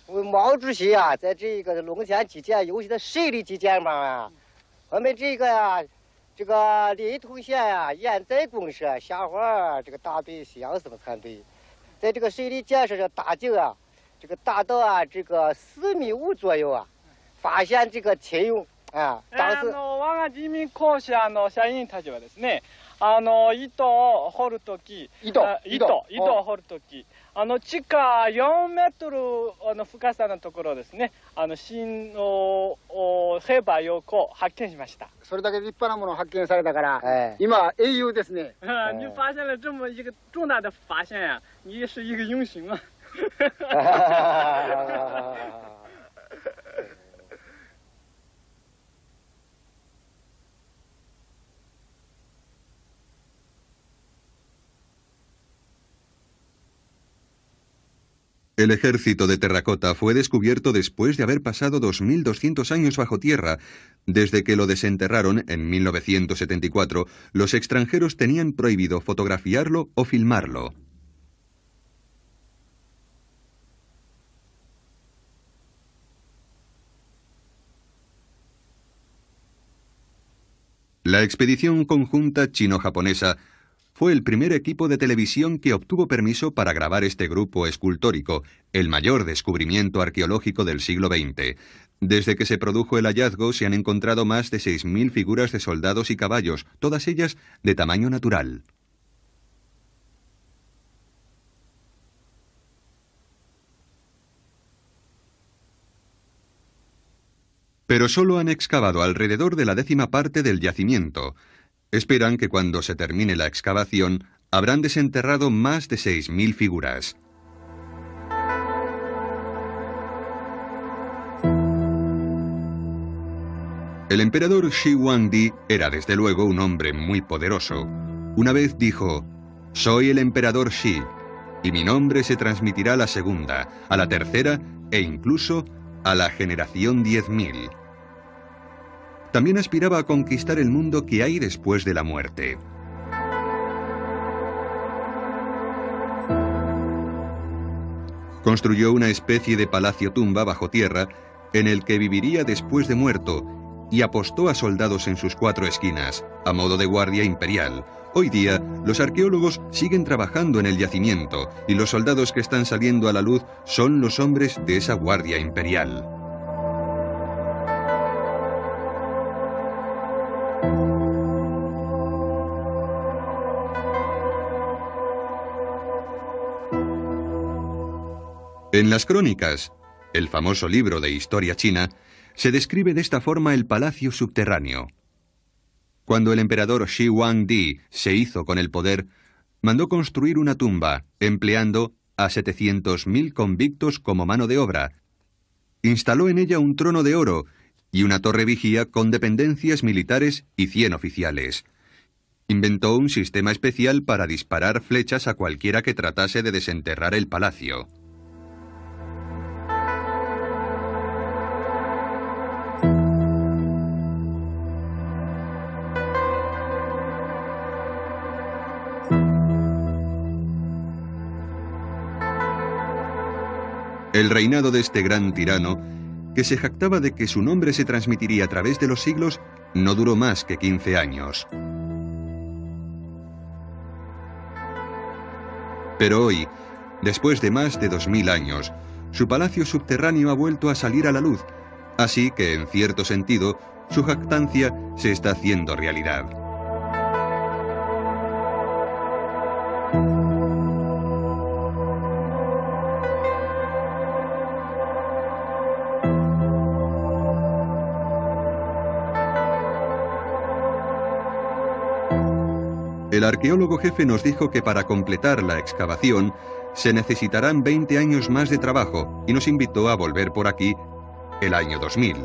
[SPEAKER 4] 毛主席啊，在这个龙泉基建尤其的水利基建嘛，我们这个临潼县呀、盐寨公社下环这个大队相生团队，在这个水利建设的大井啊，这个达到这个4.5米左右啊，发现这个秦俑啊，当时
[SPEAKER 3] 我が人民公社の社員たちはですね、糸を掘るとき、糸を掘るとき、地下4メートルの深さのところですね、秦の兵馬俑を発見しました。
[SPEAKER 2] それだけ立派なものを発見されたから、今英雄ですね。
[SPEAKER 3] 你发现了这么一个重大的发现呀，你是一个英雄啊。
[SPEAKER 1] El ejército de terracota fue descubierto después de haber pasado 2200 años bajo tierra. Desde que lo desenterraron en 1974, los extranjeros tenían prohibido fotografiarlo o filmarlo. La expedición conjunta chino-japonesa fue el primer equipo de televisión que obtuvo permiso para grabar este grupo escultórico, el mayor descubrimiento arqueológico del siglo XX. Desde que se produjo el hallazgo se han encontrado más de 6000 figuras de soldados y caballos, todas ellas de tamaño natural. Pero solo han excavado alrededor de la 10ª parte del yacimiento. Esperan que cuando se termine la excavación, habrán desenterrado más de 6000 figuras. El emperador Shi Huangdi era desde luego un hombre muy poderoso. Una vez dijo: «Soy el emperador Shi, y mi nombre se transmitirá a la segunda, a la tercera e incluso a la generación 10.000». También aspiraba a conquistar el mundo que hay después de la muerte. Construyó una especie de palacio-tumba bajo tierra en el que viviría después de muerto y apostó a soldados en sus 4 esquinas, a modo de guardia imperial. Hoy día, los arqueólogos siguen trabajando en el yacimiento y los soldados que están saliendo a la luz son los hombres de esa guardia imperial. En las crónicas, el famoso libro de historia china, se describe de esta forma el palacio subterráneo. Cuando el emperador Shi Huangdi se hizo con el poder, mandó construir una tumba, empleando a 700.000 convictos como mano de obra. Instaló en ella un trono de oro y una torre vigía con dependencias militares y 100 oficiales. Inventó un sistema especial para disparar flechas a cualquiera que tratase de desenterrar el palacio. El reinado de este gran tirano, que se jactaba de que su nombre se transmitiría a través de los siglos, no duró más que 15 años. Pero hoy, después de más de 2000 años, su palacio subterráneo ha vuelto a salir a la luz, así que, en cierto sentido, su jactancia se está haciendo realidad. El arqueólogo jefe nos dijo que para completar la excavación se necesitarán 20 años más de trabajo y nos invitó a volver por aquí el año 2000.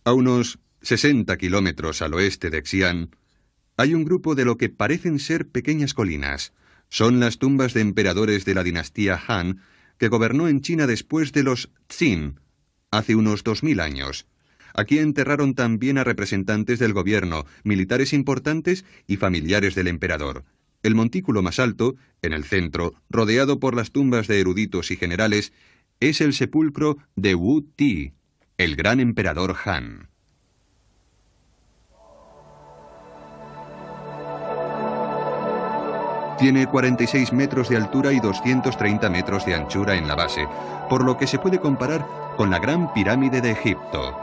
[SPEAKER 1] A unos 60 kilómetros al oeste de Xi'an, hay un grupo de lo que parecen ser pequeñas colinas. Son las tumbas de emperadores de la dinastía Han, que gobernó en China después de los Qin, hace unos 2000 años. Aquí enterraron también a representantes del gobierno, militares importantes y familiares del emperador. El montículo más alto, en el centro, rodeado por las tumbas de eruditos y generales, es el sepulcro de Wu Ti, el gran emperador Han. Tiene 46 metros de altura y 230 metros de anchura en la base, por lo que se puede comparar con la Gran Pirámide de Egipto.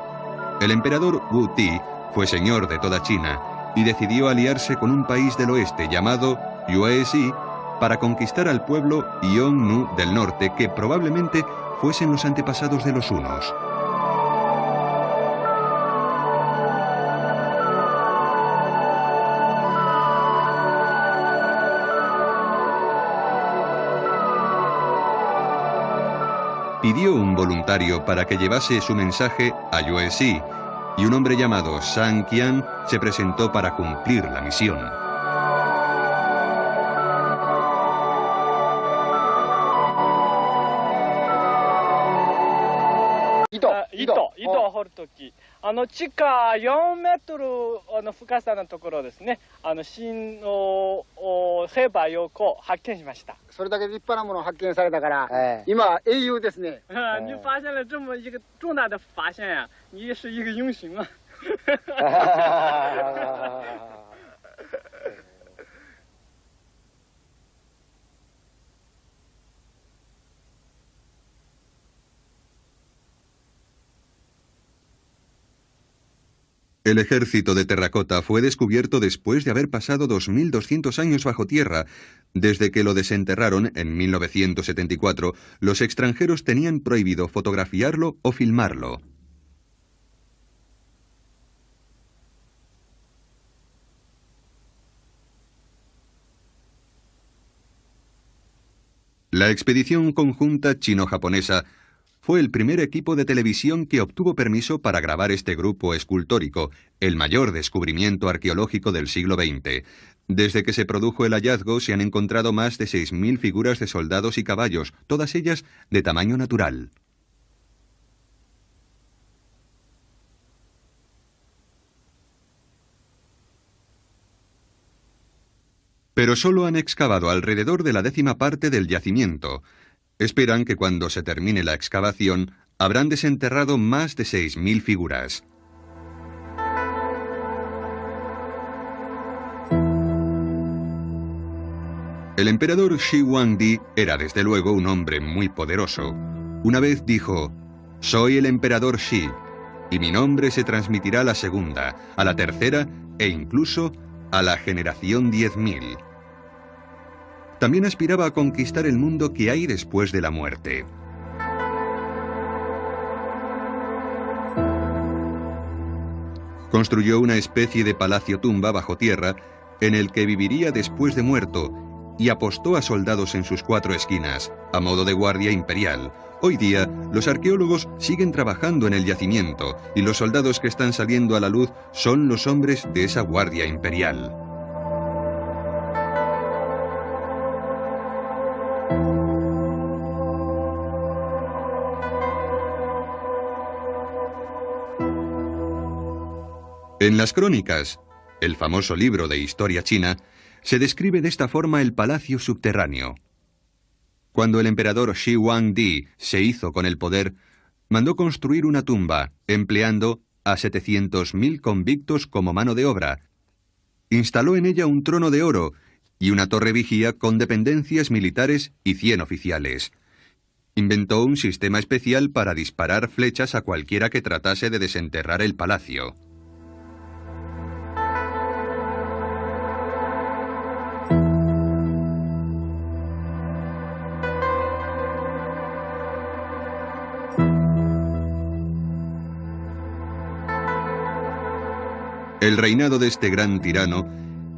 [SPEAKER 1] El emperador Wu Ti fue señor de toda China y decidió aliarse con un país del oeste llamado Yuezhi para conquistar al pueblo Yongnu del norte, que probablemente fuesen los antepasados de los hunos. Pidió un voluntario para que llevase su mensaje a Yuezhi, y un hombre llamado Zhang Qian se presentó para cumplir la misión.
[SPEAKER 3] Ito 掘るとき、地下4メートルの深さのところですね、新の兵馬俑を発見しました。
[SPEAKER 2] それだけ立派なものを発見されたから、今英雄ですね。
[SPEAKER 3] 你发现了这么一个重大的发现呀，你是一个英雄啊。
[SPEAKER 1] El ejército de terracota fue descubierto después de haber pasado 2200 años bajo tierra. Desde que lo desenterraron en 1974, los extranjeros tenían prohibido fotografiarlo o filmarlo. La expedición conjunta chino-japonesa fue el primer equipo de televisión que obtuvo permiso para grabar este grupo escultórico, el mayor descubrimiento arqueológico del siglo XX. Desde que se produjo el hallazgo se han encontrado más de 6000 figuras de soldados y caballos, todas ellas de tamaño natural. Pero solo han excavado alrededor de la 10ª parte del yacimiento. Esperan que cuando se termine la excavación habrán desenterrado más de 6000 figuras. El emperador Shi Huangdi era desde luego un hombre muy poderoso. Una vez dijo: «Soy el emperador Shi, y mi nombre se transmitirá a la segunda, a la tercera e incluso a la generación 10.000». También aspiraba a conquistar el mundo que hay después de la muerte. Construyó una especie de palacio tumba bajo tierra en el que viviría después de muerto y apostó a soldados en sus 4 esquinas, a modo de guardia imperial. Hoy día, los arqueólogos siguen trabajando en el yacimiento y los soldados que están saliendo a la luz son los hombres de esa guardia imperial. En las crónicas, el famoso libro de historia china, se describe de esta forma el palacio subterráneo. Cuando el emperador Shi Huangdi se hizo con el poder, mandó construir una tumba, empleando a 700.000 convictos como mano de obra. Instaló en ella un trono de oro y una torre vigía con dependencias militares y 100 oficiales. Inventó un sistema especial para disparar flechas a cualquiera que tratase de desenterrar el palacio. El reinado de este gran tirano,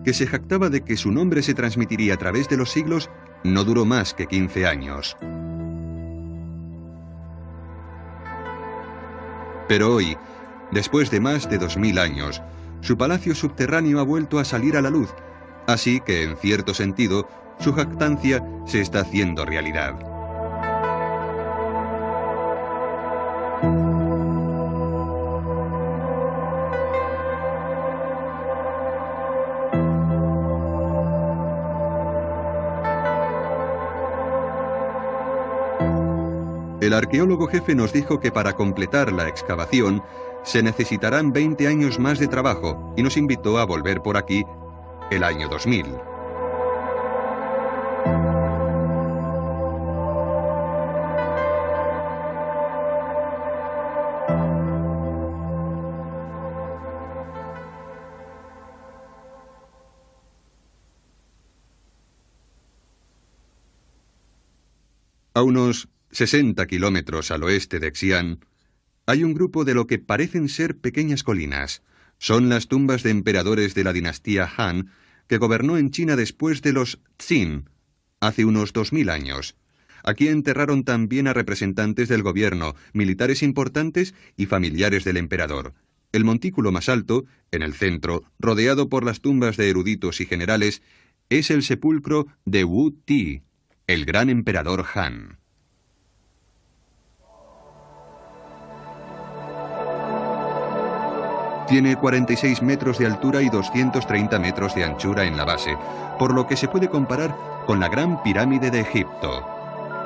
[SPEAKER 1] que se jactaba de que su nombre se transmitiría a través de los siglos, no duró más que 15 años. Pero hoy, después de más de 2000 años, su palacio subterráneo ha vuelto a salir a la luz, así que, en cierto sentido, su jactancia se está haciendo realidad. El arqueólogo jefe nos dijo que para completar la excavación se necesitarán 20 años más de trabajo y nos invitó a volver por aquí el año 2000. A unos 60 kilómetros al oeste de Xi'an, hay un grupo de lo que parecen ser pequeñas colinas. Son las tumbas de emperadores de la dinastía Han, que gobernó en China después de los Qin, hace unos 2000 años. Aquí enterraron también a representantes del gobierno, militares importantes y familiares del emperador. El montículo más alto, en el centro, rodeado por las tumbas de eruditos y generales, es el sepulcro de Wu Ti, el gran emperador Han. Tiene 46 metros de altura y 230 metros de anchura en la base, por lo que se puede comparar con la Gran Pirámide de Egipto.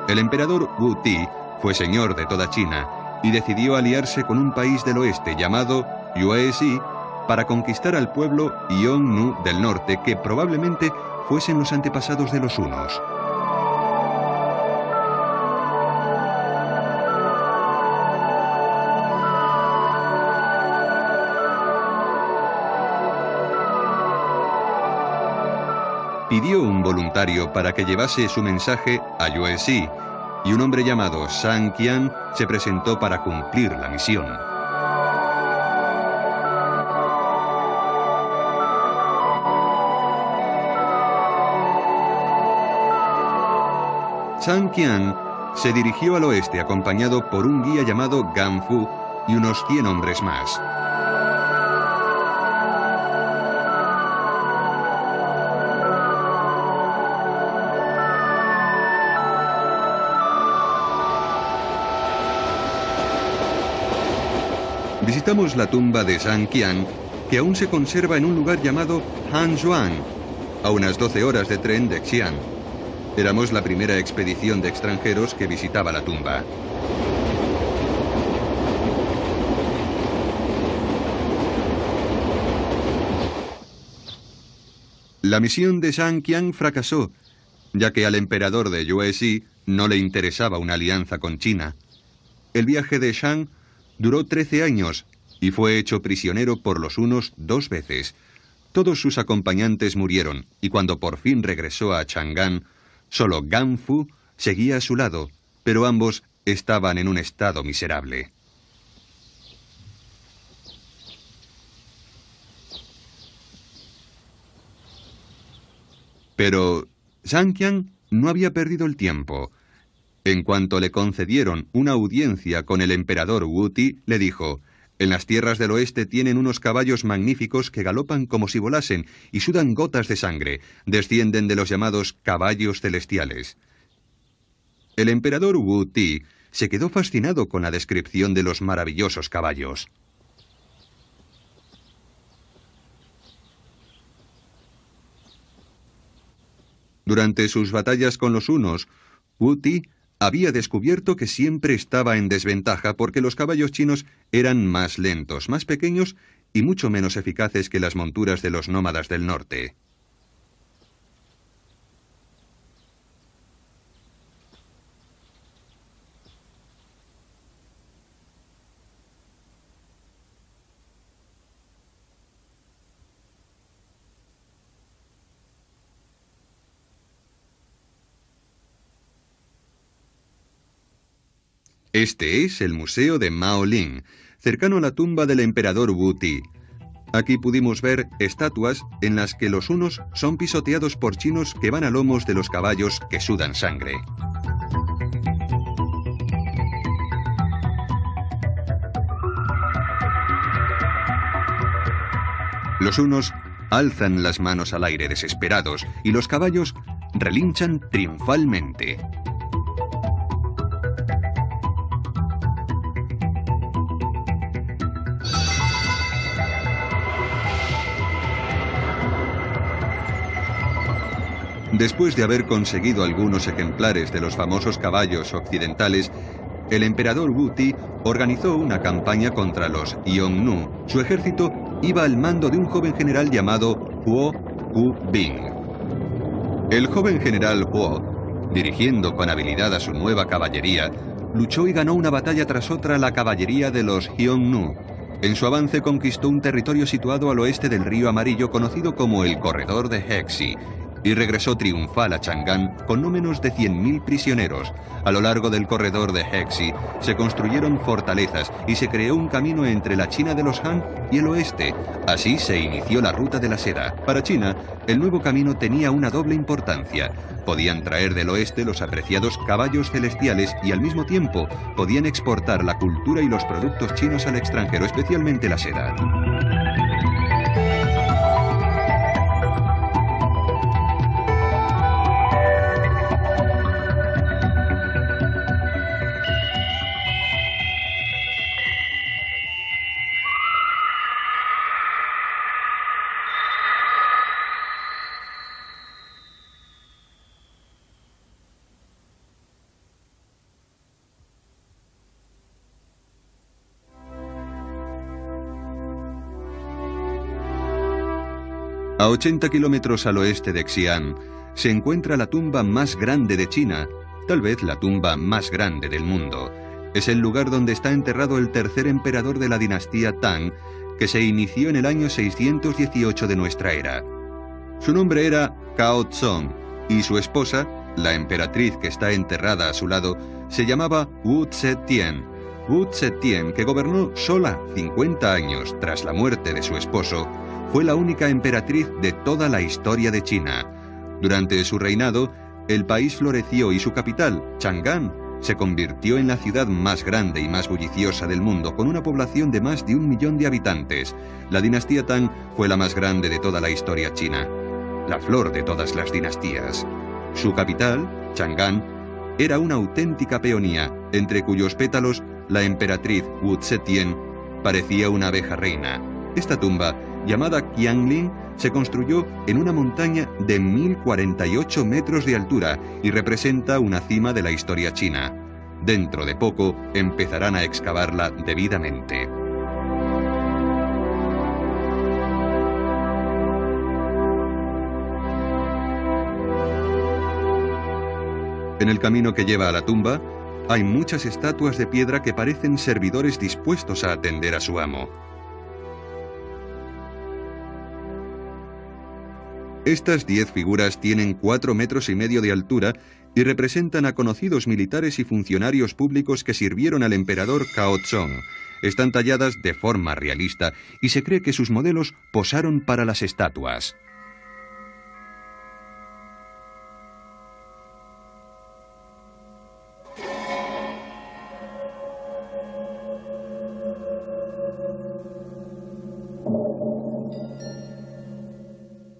[SPEAKER 1] El emperador Wu Ti fue señor de toda China y decidió aliarse con un país del oeste llamado Yuezhi para conquistar al pueblo Yongnu del norte, que probablemente fuesen los antepasados de los hunos. Pidió un voluntario para que llevase su mensaje a Yuezhi, y un hombre llamado Zhang Qian se presentó para cumplir la misión. Zhang Qian se dirigió al oeste acompañado por un guía llamado Gan Fu y unos 100 hombres más. Visitamos la tumba de Zhang Qian, que aún se conserva en un lugar llamado Hanzhuang, a unas 12 horas de tren de Xi'an. Éramos la primera expedición de extranjeros que visitaba la tumba. La misión de Zhang Qian fracasó, ya que al emperador de Yuezhi no le interesaba una alianza con China. El viaje de Shang duró 13 años y fue hecho prisionero por los hunos 2 veces. Todos sus acompañantes murieron y cuando por fin regresó a Chang'an, solo Gan Fu seguía a su lado, pero ambos estaban en un estado miserable. Pero Zhang Qiang no había perdido el tiempo. En cuanto le concedieron una audiencia con el emperador Wu Ti, le dijo: «En las tierras del oeste tienen unos caballos magníficos que galopan como si volasen y sudan gotas de sangre, descienden de los llamados caballos celestiales». El emperador Wu Ti se quedó fascinado con la descripción de los maravillosos caballos. Durante sus batallas con los hunos, Wu Ti había descubierto que siempre estaba en desventaja porque los caballos chinos eran más lentos, más pequeños y mucho menos eficaces que las monturas de los nómadas del norte. Este es el Museo de Maolin, cercano a la tumba del emperador Wu Ti. Aquí pudimos ver estatuas en las que los hunos son pisoteados por chinos que van a lomos de los caballos que sudan sangre. Los hunos alzan las manos al aire desesperados y los caballos relinchan triunfalmente. Después de haber conseguido algunos ejemplares de los famosos caballos occidentales, el emperador Wu Ti organizó una campaña contra los Xiongnu. Su ejército iba al mando de un joven general llamado Huo Hu-bing. El joven general Huo, dirigiendo con habilidad a su nueva caballería, luchó y ganó una batalla tras otra a la caballería de los Xiongnu. En su avance conquistó un territorio situado al oeste del río Amarillo conocido como el Corredor de Hexi, y regresó triunfal a Chang'an con no menos de 100.000 prisioneros. A lo largo del corredor de Hexi se construyeron fortalezas y se creó un camino entre la China de los Han y el oeste. Así se inició la ruta de la seda. Para China, el nuevo camino tenía una doble importancia. Podían traer del oeste los apreciados caballos celestiales y al mismo tiempo podían exportar la cultura y los productos chinos al extranjero, especialmente la seda. A 80 kilómetros al oeste de Xi'an se encuentra la tumba más grande de China, tal vez la tumba más grande del mundo. Es el lugar donde está enterrado el tercer emperador de la dinastía Tang, que se inició en el año 618 de nuestra era. Su nombre era Cao Zong y su esposa, la emperatriz que está enterrada a su lado, se llamaba Wu Zetian. Wu Zetian, que gobernó sola 50 años tras la muerte de su esposo, fue la única emperatriz de toda la historia de China. Durante su reinado, el país floreció y su capital, Chang'an, se convirtió en la ciudad más grande y más bulliciosa del mundo, con una población de más de 1 millón de habitantes. La dinastía Tang fue la más grande de toda la historia china, la flor de todas las dinastías. Su capital, Chang'an, era una auténtica peonía, entre cuyos pétalos la emperatriz Wu Zetian parecía una abeja reina. Esta tumba, llamada Qianling, se construyó en una montaña de 1048 metros de altura y representa una cima de la historia china. Dentro de poco empezarán a excavarla debidamente. En el camino que lleva a la tumba, hay muchas estatuas de piedra que parecen servidores dispuestos a atender a su amo. Estas 10 figuras tienen 4,5 metros de altura y representan a conocidos militares y funcionarios públicos que sirvieron al emperador Cao Zong. Están talladas de forma realista y se cree que sus modelos posaron para las estatuas.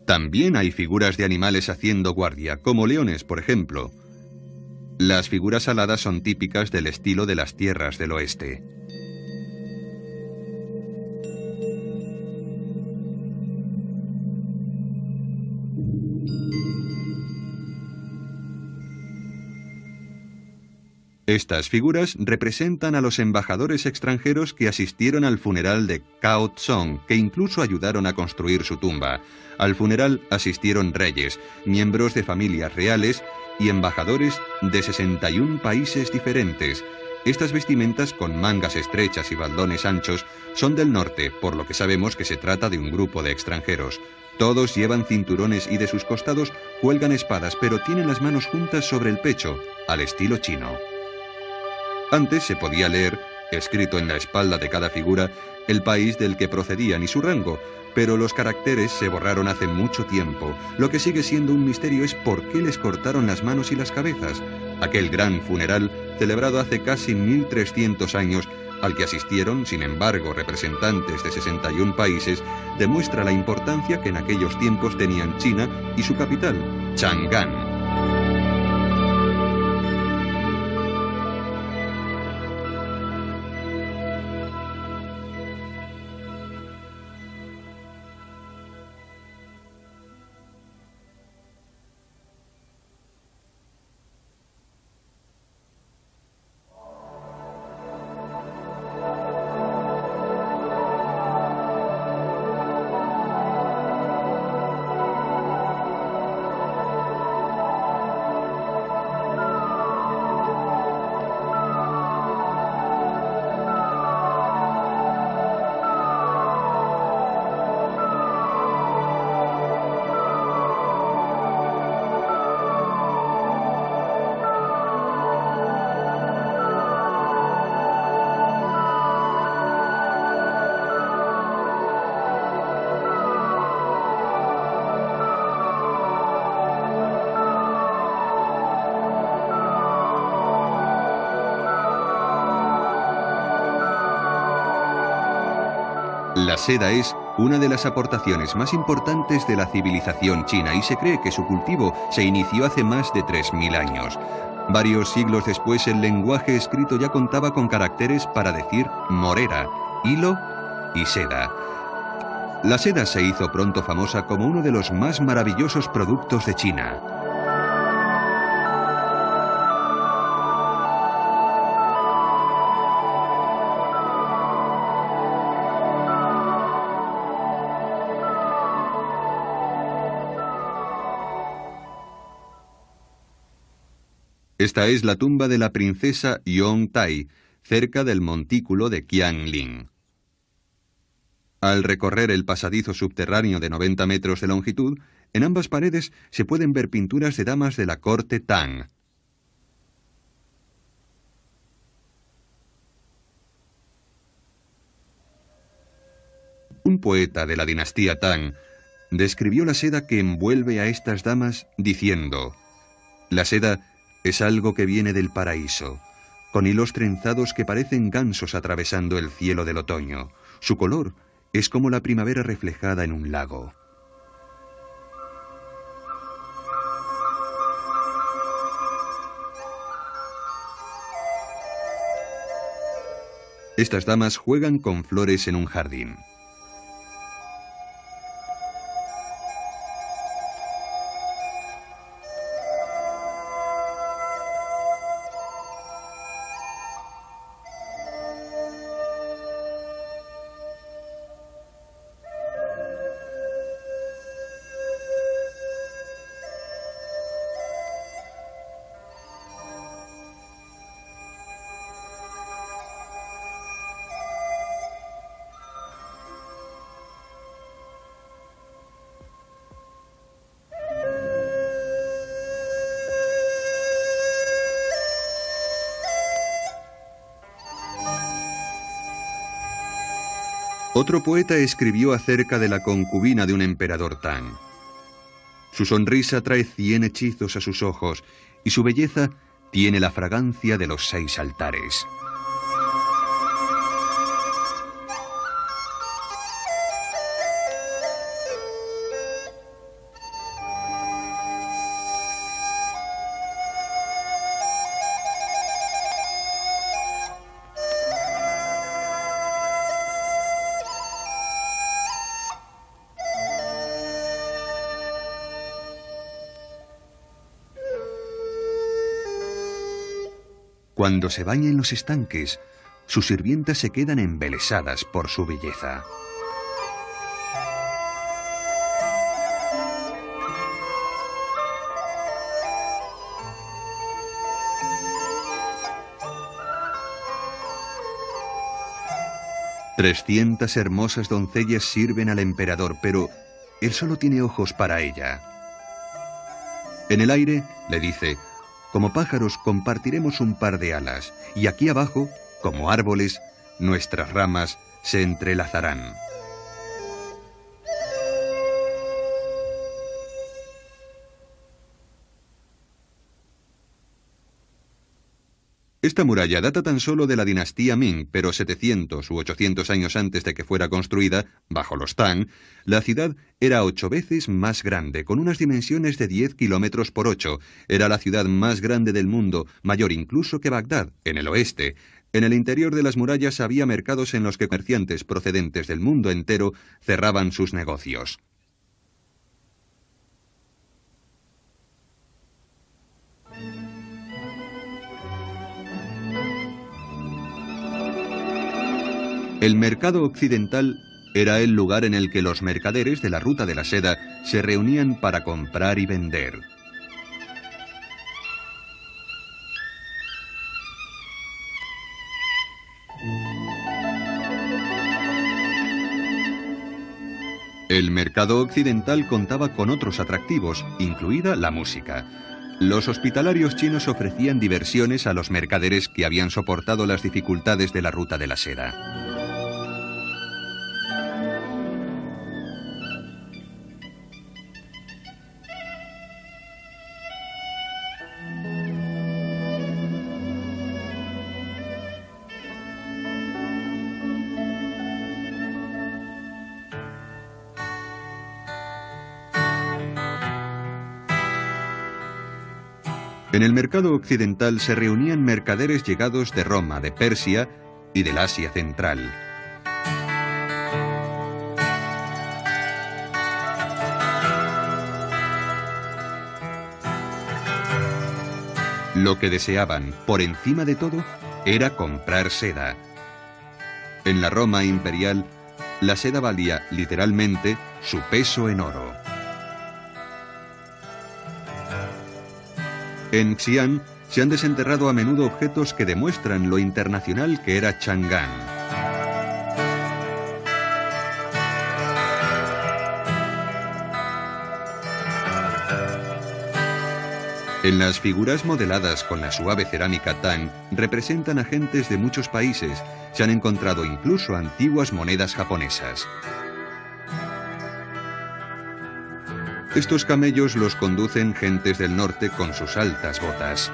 [SPEAKER 1] También hay figuras de animales haciendo guardia, como leones, por ejemplo. Las figuras aladas son típicas del estilo de las tierras del oeste. Estas figuras representan a los embajadores extranjeros que asistieron al funeral de Cao Zong, que incluso ayudaron a construir su tumba. Al funeral asistieron reyes, miembros de familias reales y embajadores de 61 países diferentes. Estas vestimentas con mangas estrechas y faldones anchos son del norte, por lo que sabemos que se trata de un grupo de extranjeros. Todos llevan cinturones y de sus costados cuelgan espadas, pero tienen las manos juntas sobre el pecho, al estilo chino. Antes se podía leer, escrito en la espalda de cada figura, el país del que procedían y su rango, pero los caracteres se borraron hace mucho tiempo. Lo que sigue siendo un misterio es por qué les cortaron las manos y las cabezas. Aquel gran funeral, celebrado hace casi 1300 años, al que asistieron, sin embargo, representantes de 61 países, demuestra la importancia que en aquellos tiempos tenían China y su capital, Chang'an. La seda es una de las aportaciones más importantes de la civilización china y se cree que su cultivo se inició hace más de 3000 años. Varios siglos después, el lenguaje escrito ya contaba con caracteres para decir morera, hilo y seda. La seda se hizo pronto famosa como uno de los más maravillosos productos de China. Esta es la tumba de la princesa Yong-tai, cerca del montículo de Qianling. Al recorrer el pasadizo subterráneo de 90 metros de longitud, en ambas paredes se pueden ver pinturas de damas de la corte Tang. Un poeta de la dinastía Tang describió la seda que envuelve a estas damas diciendo: la seda es algo que viene del paraíso, con hilos trenzados que parecen gansos atravesando el cielo del otoño. Su color es como la primavera reflejada en un lago. Estas damas juegan con flores en un jardín. Otro poeta escribió acerca de la concubina de un emperador Tang. Su sonrisa trae 100 hechizos a sus ojos y su belleza tiene la fragancia de los 6 altares. Cuando se baña en los estanques, sus sirvientas se quedan embelesadas por su belleza. Trescientas hermosas doncellas sirven al emperador, pero él solo tiene ojos para ella. En el aire, le dice: como pájaros compartiremos un par de alas, y aquí abajo, como árboles, nuestras ramas se entrelazarán. Esta muralla data tan solo de la dinastía Ming, pero 700 u 800 años antes de que fuera construida, bajo los Tang, la ciudad era 8 veces más grande, con unas dimensiones de 10 kilómetros por 8. Era la ciudad más grande del mundo, mayor incluso que Bagdad, en el oeste. En el interior de las murallas había mercados en los que comerciantes procedentes del mundo entero cerraban sus negocios. El mercado occidental era el lugar en el que los mercaderes de la ruta de la seda se reunían para comprar y vender. El mercado occidental contaba con otros atractivos, incluida la música. Los hospitalarios chinos ofrecían diversiones a los mercaderes que habían soportado las dificultades de la ruta de la seda. En el mercado occidental se reunían mercaderes llegados de Roma, de Persia y del Asia Central. Lo que deseaban, por encima de todo, era comprar seda. En la Roma imperial, la seda valía, literalmente, su peso en oro. En Xi'an se han desenterrado a menudo objetos que demuestran lo internacional que era Chang'an. En las figuras modeladas con la suave cerámica Tang representan a gentes de muchos países. Se han encontrado incluso antiguas monedas japonesas. Estos camellos los conducen gentes del norte con sus altas botas.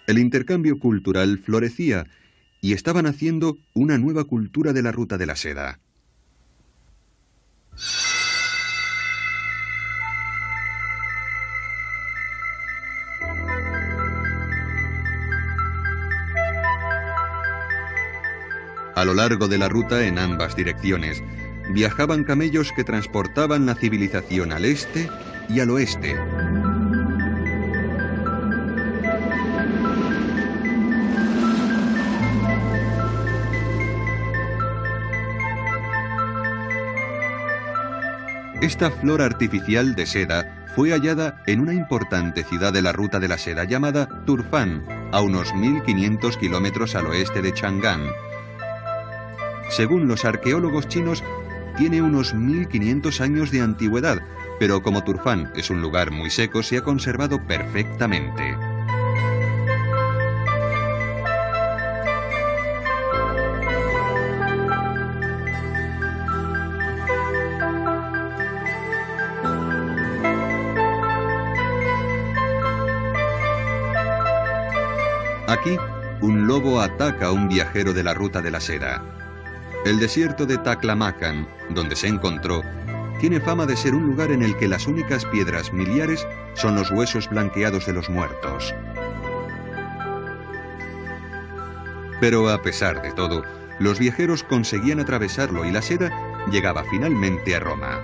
[SPEAKER 1] El intercambio cultural florecía y estaban haciendo una nueva cultura de la ruta de la seda. A lo largo de la ruta, en ambas direcciones, viajaban camellos que transportaban la civilización al este y al oeste. Esta flor artificial de seda fue hallada en una importante ciudad de la ruta de la seda llamada Turfan, a unos 1500 kilómetros al oeste de Chang'an. Según los arqueólogos chinos, tiene unos 1500 años de antigüedad, pero como Turfan es un lugar muy seco, se ha conservado perfectamente. Aquí, un lobo ataca a un viajero de la ruta de la seda. El desierto de Taklamakan, donde se encontró, tiene fama de ser un lugar en el que las únicas piedras miliares son los huesos blanqueados de los muertos. Pero a pesar de todo, los viajeros conseguían atravesarlo y la seda llegaba finalmente a Roma.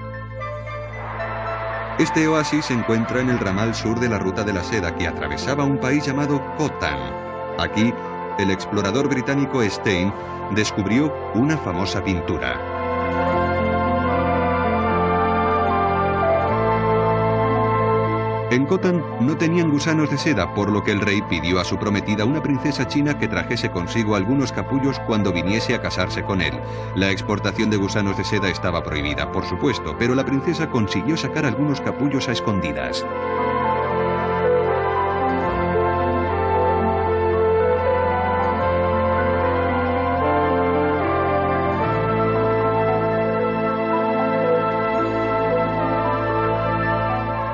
[SPEAKER 1] Este oasis se encuentra en el ramal sur de la ruta de la seda que atravesaba un país llamado Khotan. Aquí, el explorador británico Stein descubrió una famosa pintura. En Khotan no tenían gusanos de seda, por lo que el rey pidió a su prometida, una princesa china, que trajese consigo algunos capullos cuando viniese a casarse con él. La exportación de gusanos de seda estaba prohibida, por supuesto, pero la princesa consiguió sacar algunos capullos a escondidas.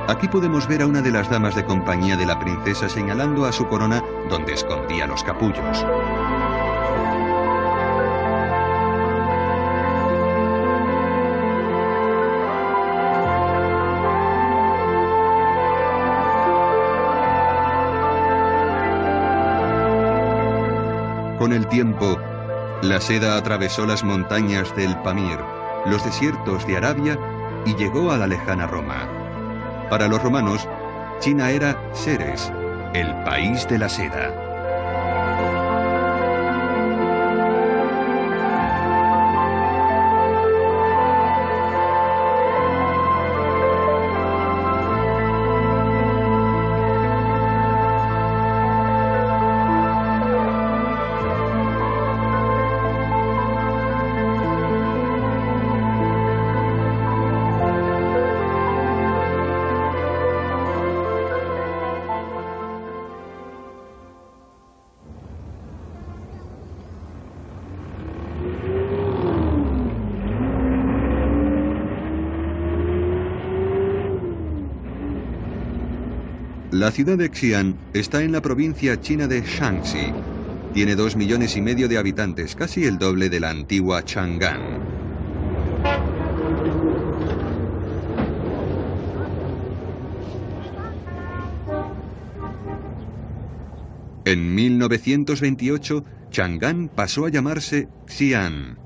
[SPEAKER 1] Aquí podemos ver a una de las damas de compañía de la princesa señalando a su corona donde escondía los capullos. Con el tiempo, la seda atravesó las montañas del Pamir, los desiertos de Arabia y llegó a la lejana Roma. Para los romanos, China era Ceres, el país de la seda. La ciudad de Xi'an está en la provincia china de Shanxi. Tiene 2,5 millones de habitantes, casi el doble de la antigua Chang'an. En 1928, Chang'an pasó a llamarse Xi'an.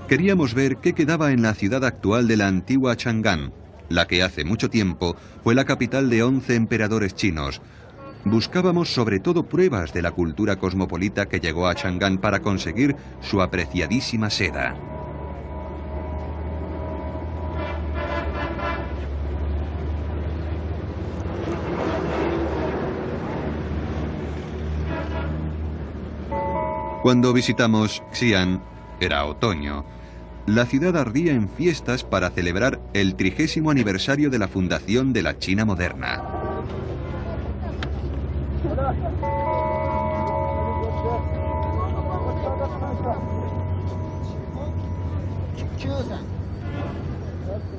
[SPEAKER 1] Queríamos ver qué quedaba en la ciudad actual de la antigua Chang'an, la que hace mucho tiempo fue la capital de 11 emperadores chinos. Buscábamos sobre todo pruebas de la cultura cosmopolita que llegó a Chang'an para conseguir su apreciadísima seda. Cuando visitamos Xi'an, era otoño. La ciudad ardía en fiestas para celebrar el 30º aniversario de la fundación de la China moderna.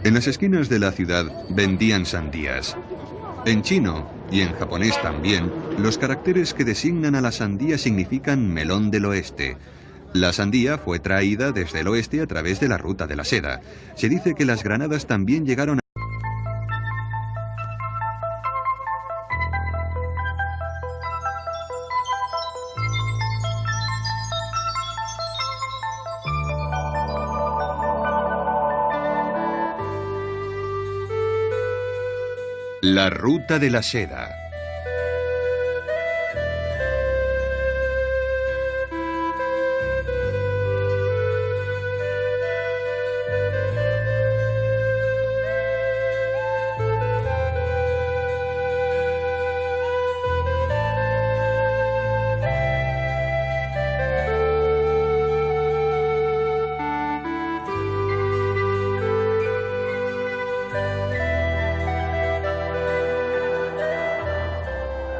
[SPEAKER 1] En las esquinas de la ciudad vendían sandías. En chino y en japonés también, los caracteres que designan a la sandía significan melón del oeste. La sandía fue traída desde el oeste a través de la ruta de la seda. Se dice que las granadas también llegaron a... La Ruta de la Seda.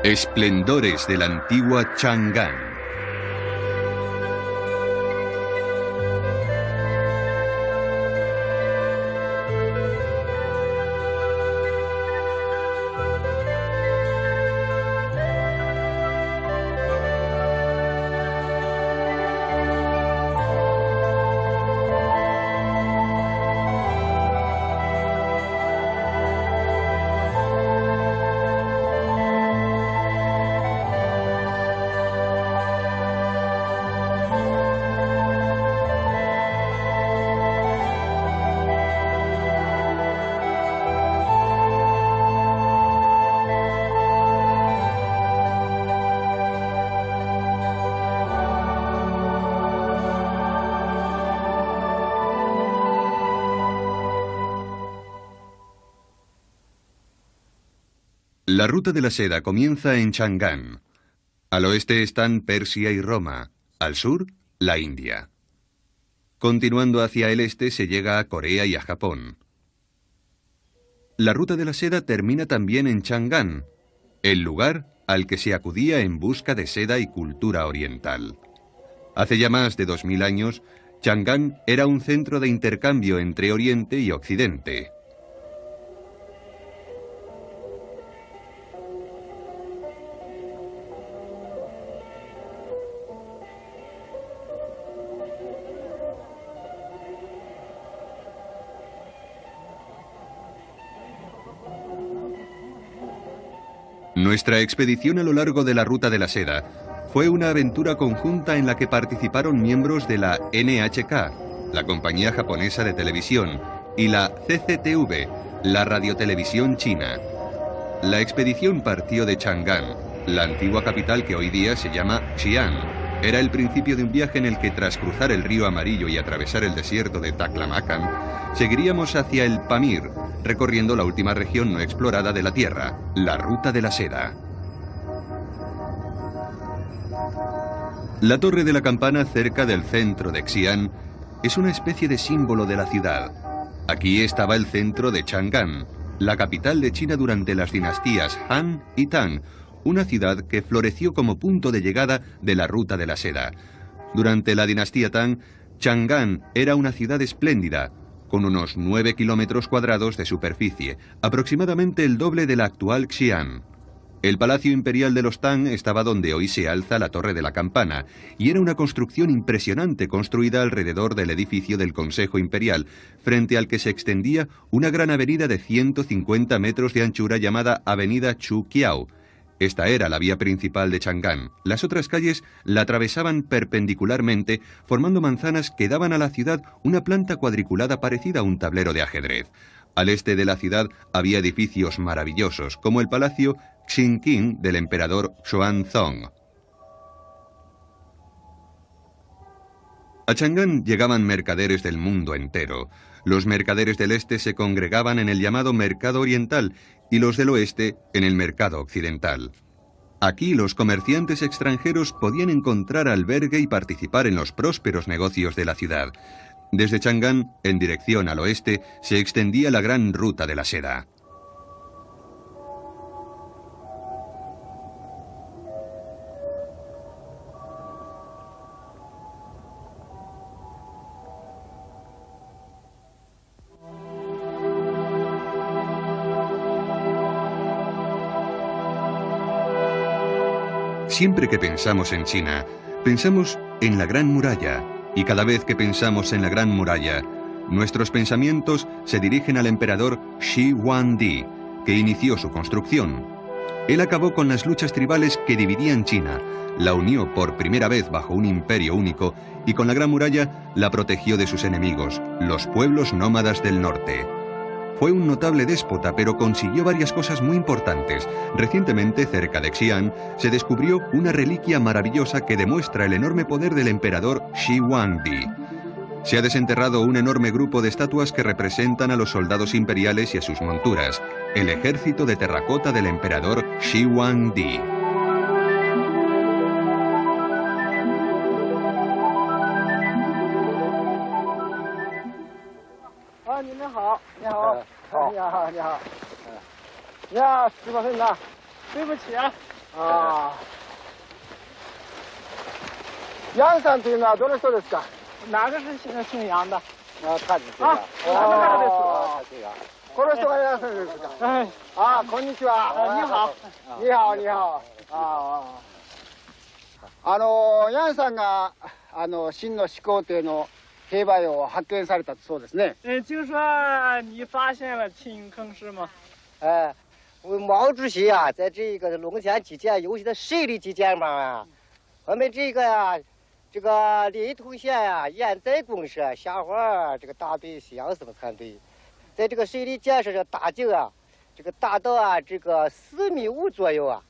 [SPEAKER 1] Esplendores de la antigua Chang'an. La Ruta de la Seda comienza en Chang'an. Al oeste están Persia y Roma, al sur, la India. Continuando hacia el este se llega a Corea y a Japón. La Ruta de la Seda termina también en Chang'an, el lugar al que se acudía en busca de seda y cultura oriental. Hace ya más de 2000 años, Chang'an era un centro de intercambio entre Oriente y Occidente. Nuestra expedición a lo largo de la Ruta de la Seda fue una aventura conjunta en la que participaron miembros de la NHK, la compañía japonesa de televisión, y la CCTV, la radiotelevisión china. La expedición partió de Chang'an, la antigua capital que hoy día se llama Xi'an. Era el principio de un viaje en el que, tras cruzar el río Amarillo y atravesar el desierto de Taklamakan, seguiríamos hacia el Pamir, recorriendo la última región no explorada de la Tierra, la Ruta de la Seda. La Torre de la Campana, cerca del centro de Xi'an, es una especie de símbolo de la ciudad. Aquí estaba el centro de Chang'an, la capital de China durante las dinastías Han y Tang, una ciudad que floreció como punto de llegada de la Ruta de la Seda. Durante la dinastía Tang, Chang'an era una ciudad espléndida, con unos 9 kilómetros cuadrados de superficie, aproximadamente el doble de la actual Xi'an. El Palacio Imperial de los Tang estaba donde hoy se alza la Torre de la Campana, y era una construcción impresionante construida alrededor del edificio del Consejo Imperial, frente al que se extendía una gran avenida de 150 metros de anchura llamada Avenida Chu Kiao. Esta era la vía principal de Chang'an. Las otras calles la atravesaban perpendicularmente, formando manzanas que daban a la ciudad una planta cuadriculada parecida a un tablero de ajedrez. Al este de la ciudad había edificios maravillosos, como el Palacio Xinqing del emperador Xuanzong. A Chang'an llegaban mercaderes del mundo entero. Los mercaderes del este se congregaban en el llamado Mercado Oriental y los del oeste en el Mercado Occidental. Aquí los comerciantes extranjeros podían encontrar albergue y participar en los prósperos negocios de la ciudad. Desde Chang'an, en dirección al oeste, se extendía la gran Ruta de la Seda. Siempre que pensamos en China, pensamos en la Gran Muralla, y cada vez que pensamos en la Gran Muralla, nuestros pensamientos se dirigen al emperador Shi Huangdi, que inició su construcción. Él acabó con las luchas tribales que dividían China, la unió por primera vez bajo un imperio único, y con la Gran Muralla la protegió de sus enemigos, los pueblos nómadas del norte. Fue un notable déspota, pero consiguió varias cosas muy importantes. Recientemente, cerca de Xi'an, se descubrió una reliquia maravillosa que demuestra el enorme poder del emperador Shi Huangdi. Se ha desenterrado un enorme grupo de estatuas que representan a los soldados imperiales y a sus monturas, el ejército de terracota del emperador Shi Huangdi.
[SPEAKER 2] Yang さんというのはどの人ですか？
[SPEAKER 3] 哪个是姓杨的？
[SPEAKER 2] 太子这个。この人がいらっしゃるんですか？
[SPEAKER 3] 哎，
[SPEAKER 2] こんにちは。
[SPEAKER 3] 你好。
[SPEAKER 2] 你好、你好。ヤンさんが秦の始皇帝の兵馬俑を発見されたそうですね。
[SPEAKER 3] 听说你发现了青坑是吗？
[SPEAKER 4] 毛主席啊，在这个龙泉基建尤其的水利基建嘛，我们这个临潼县呀，盐在公社下环这个大队相生团队，在这个水利建设的大井啊，这个达到这个4.5米左右啊，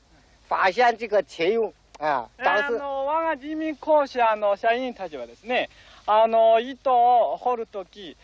[SPEAKER 4] 发现这个秦俑啊，当时
[SPEAKER 3] 我が人民公社の社員たちはですね、糸を掘るとき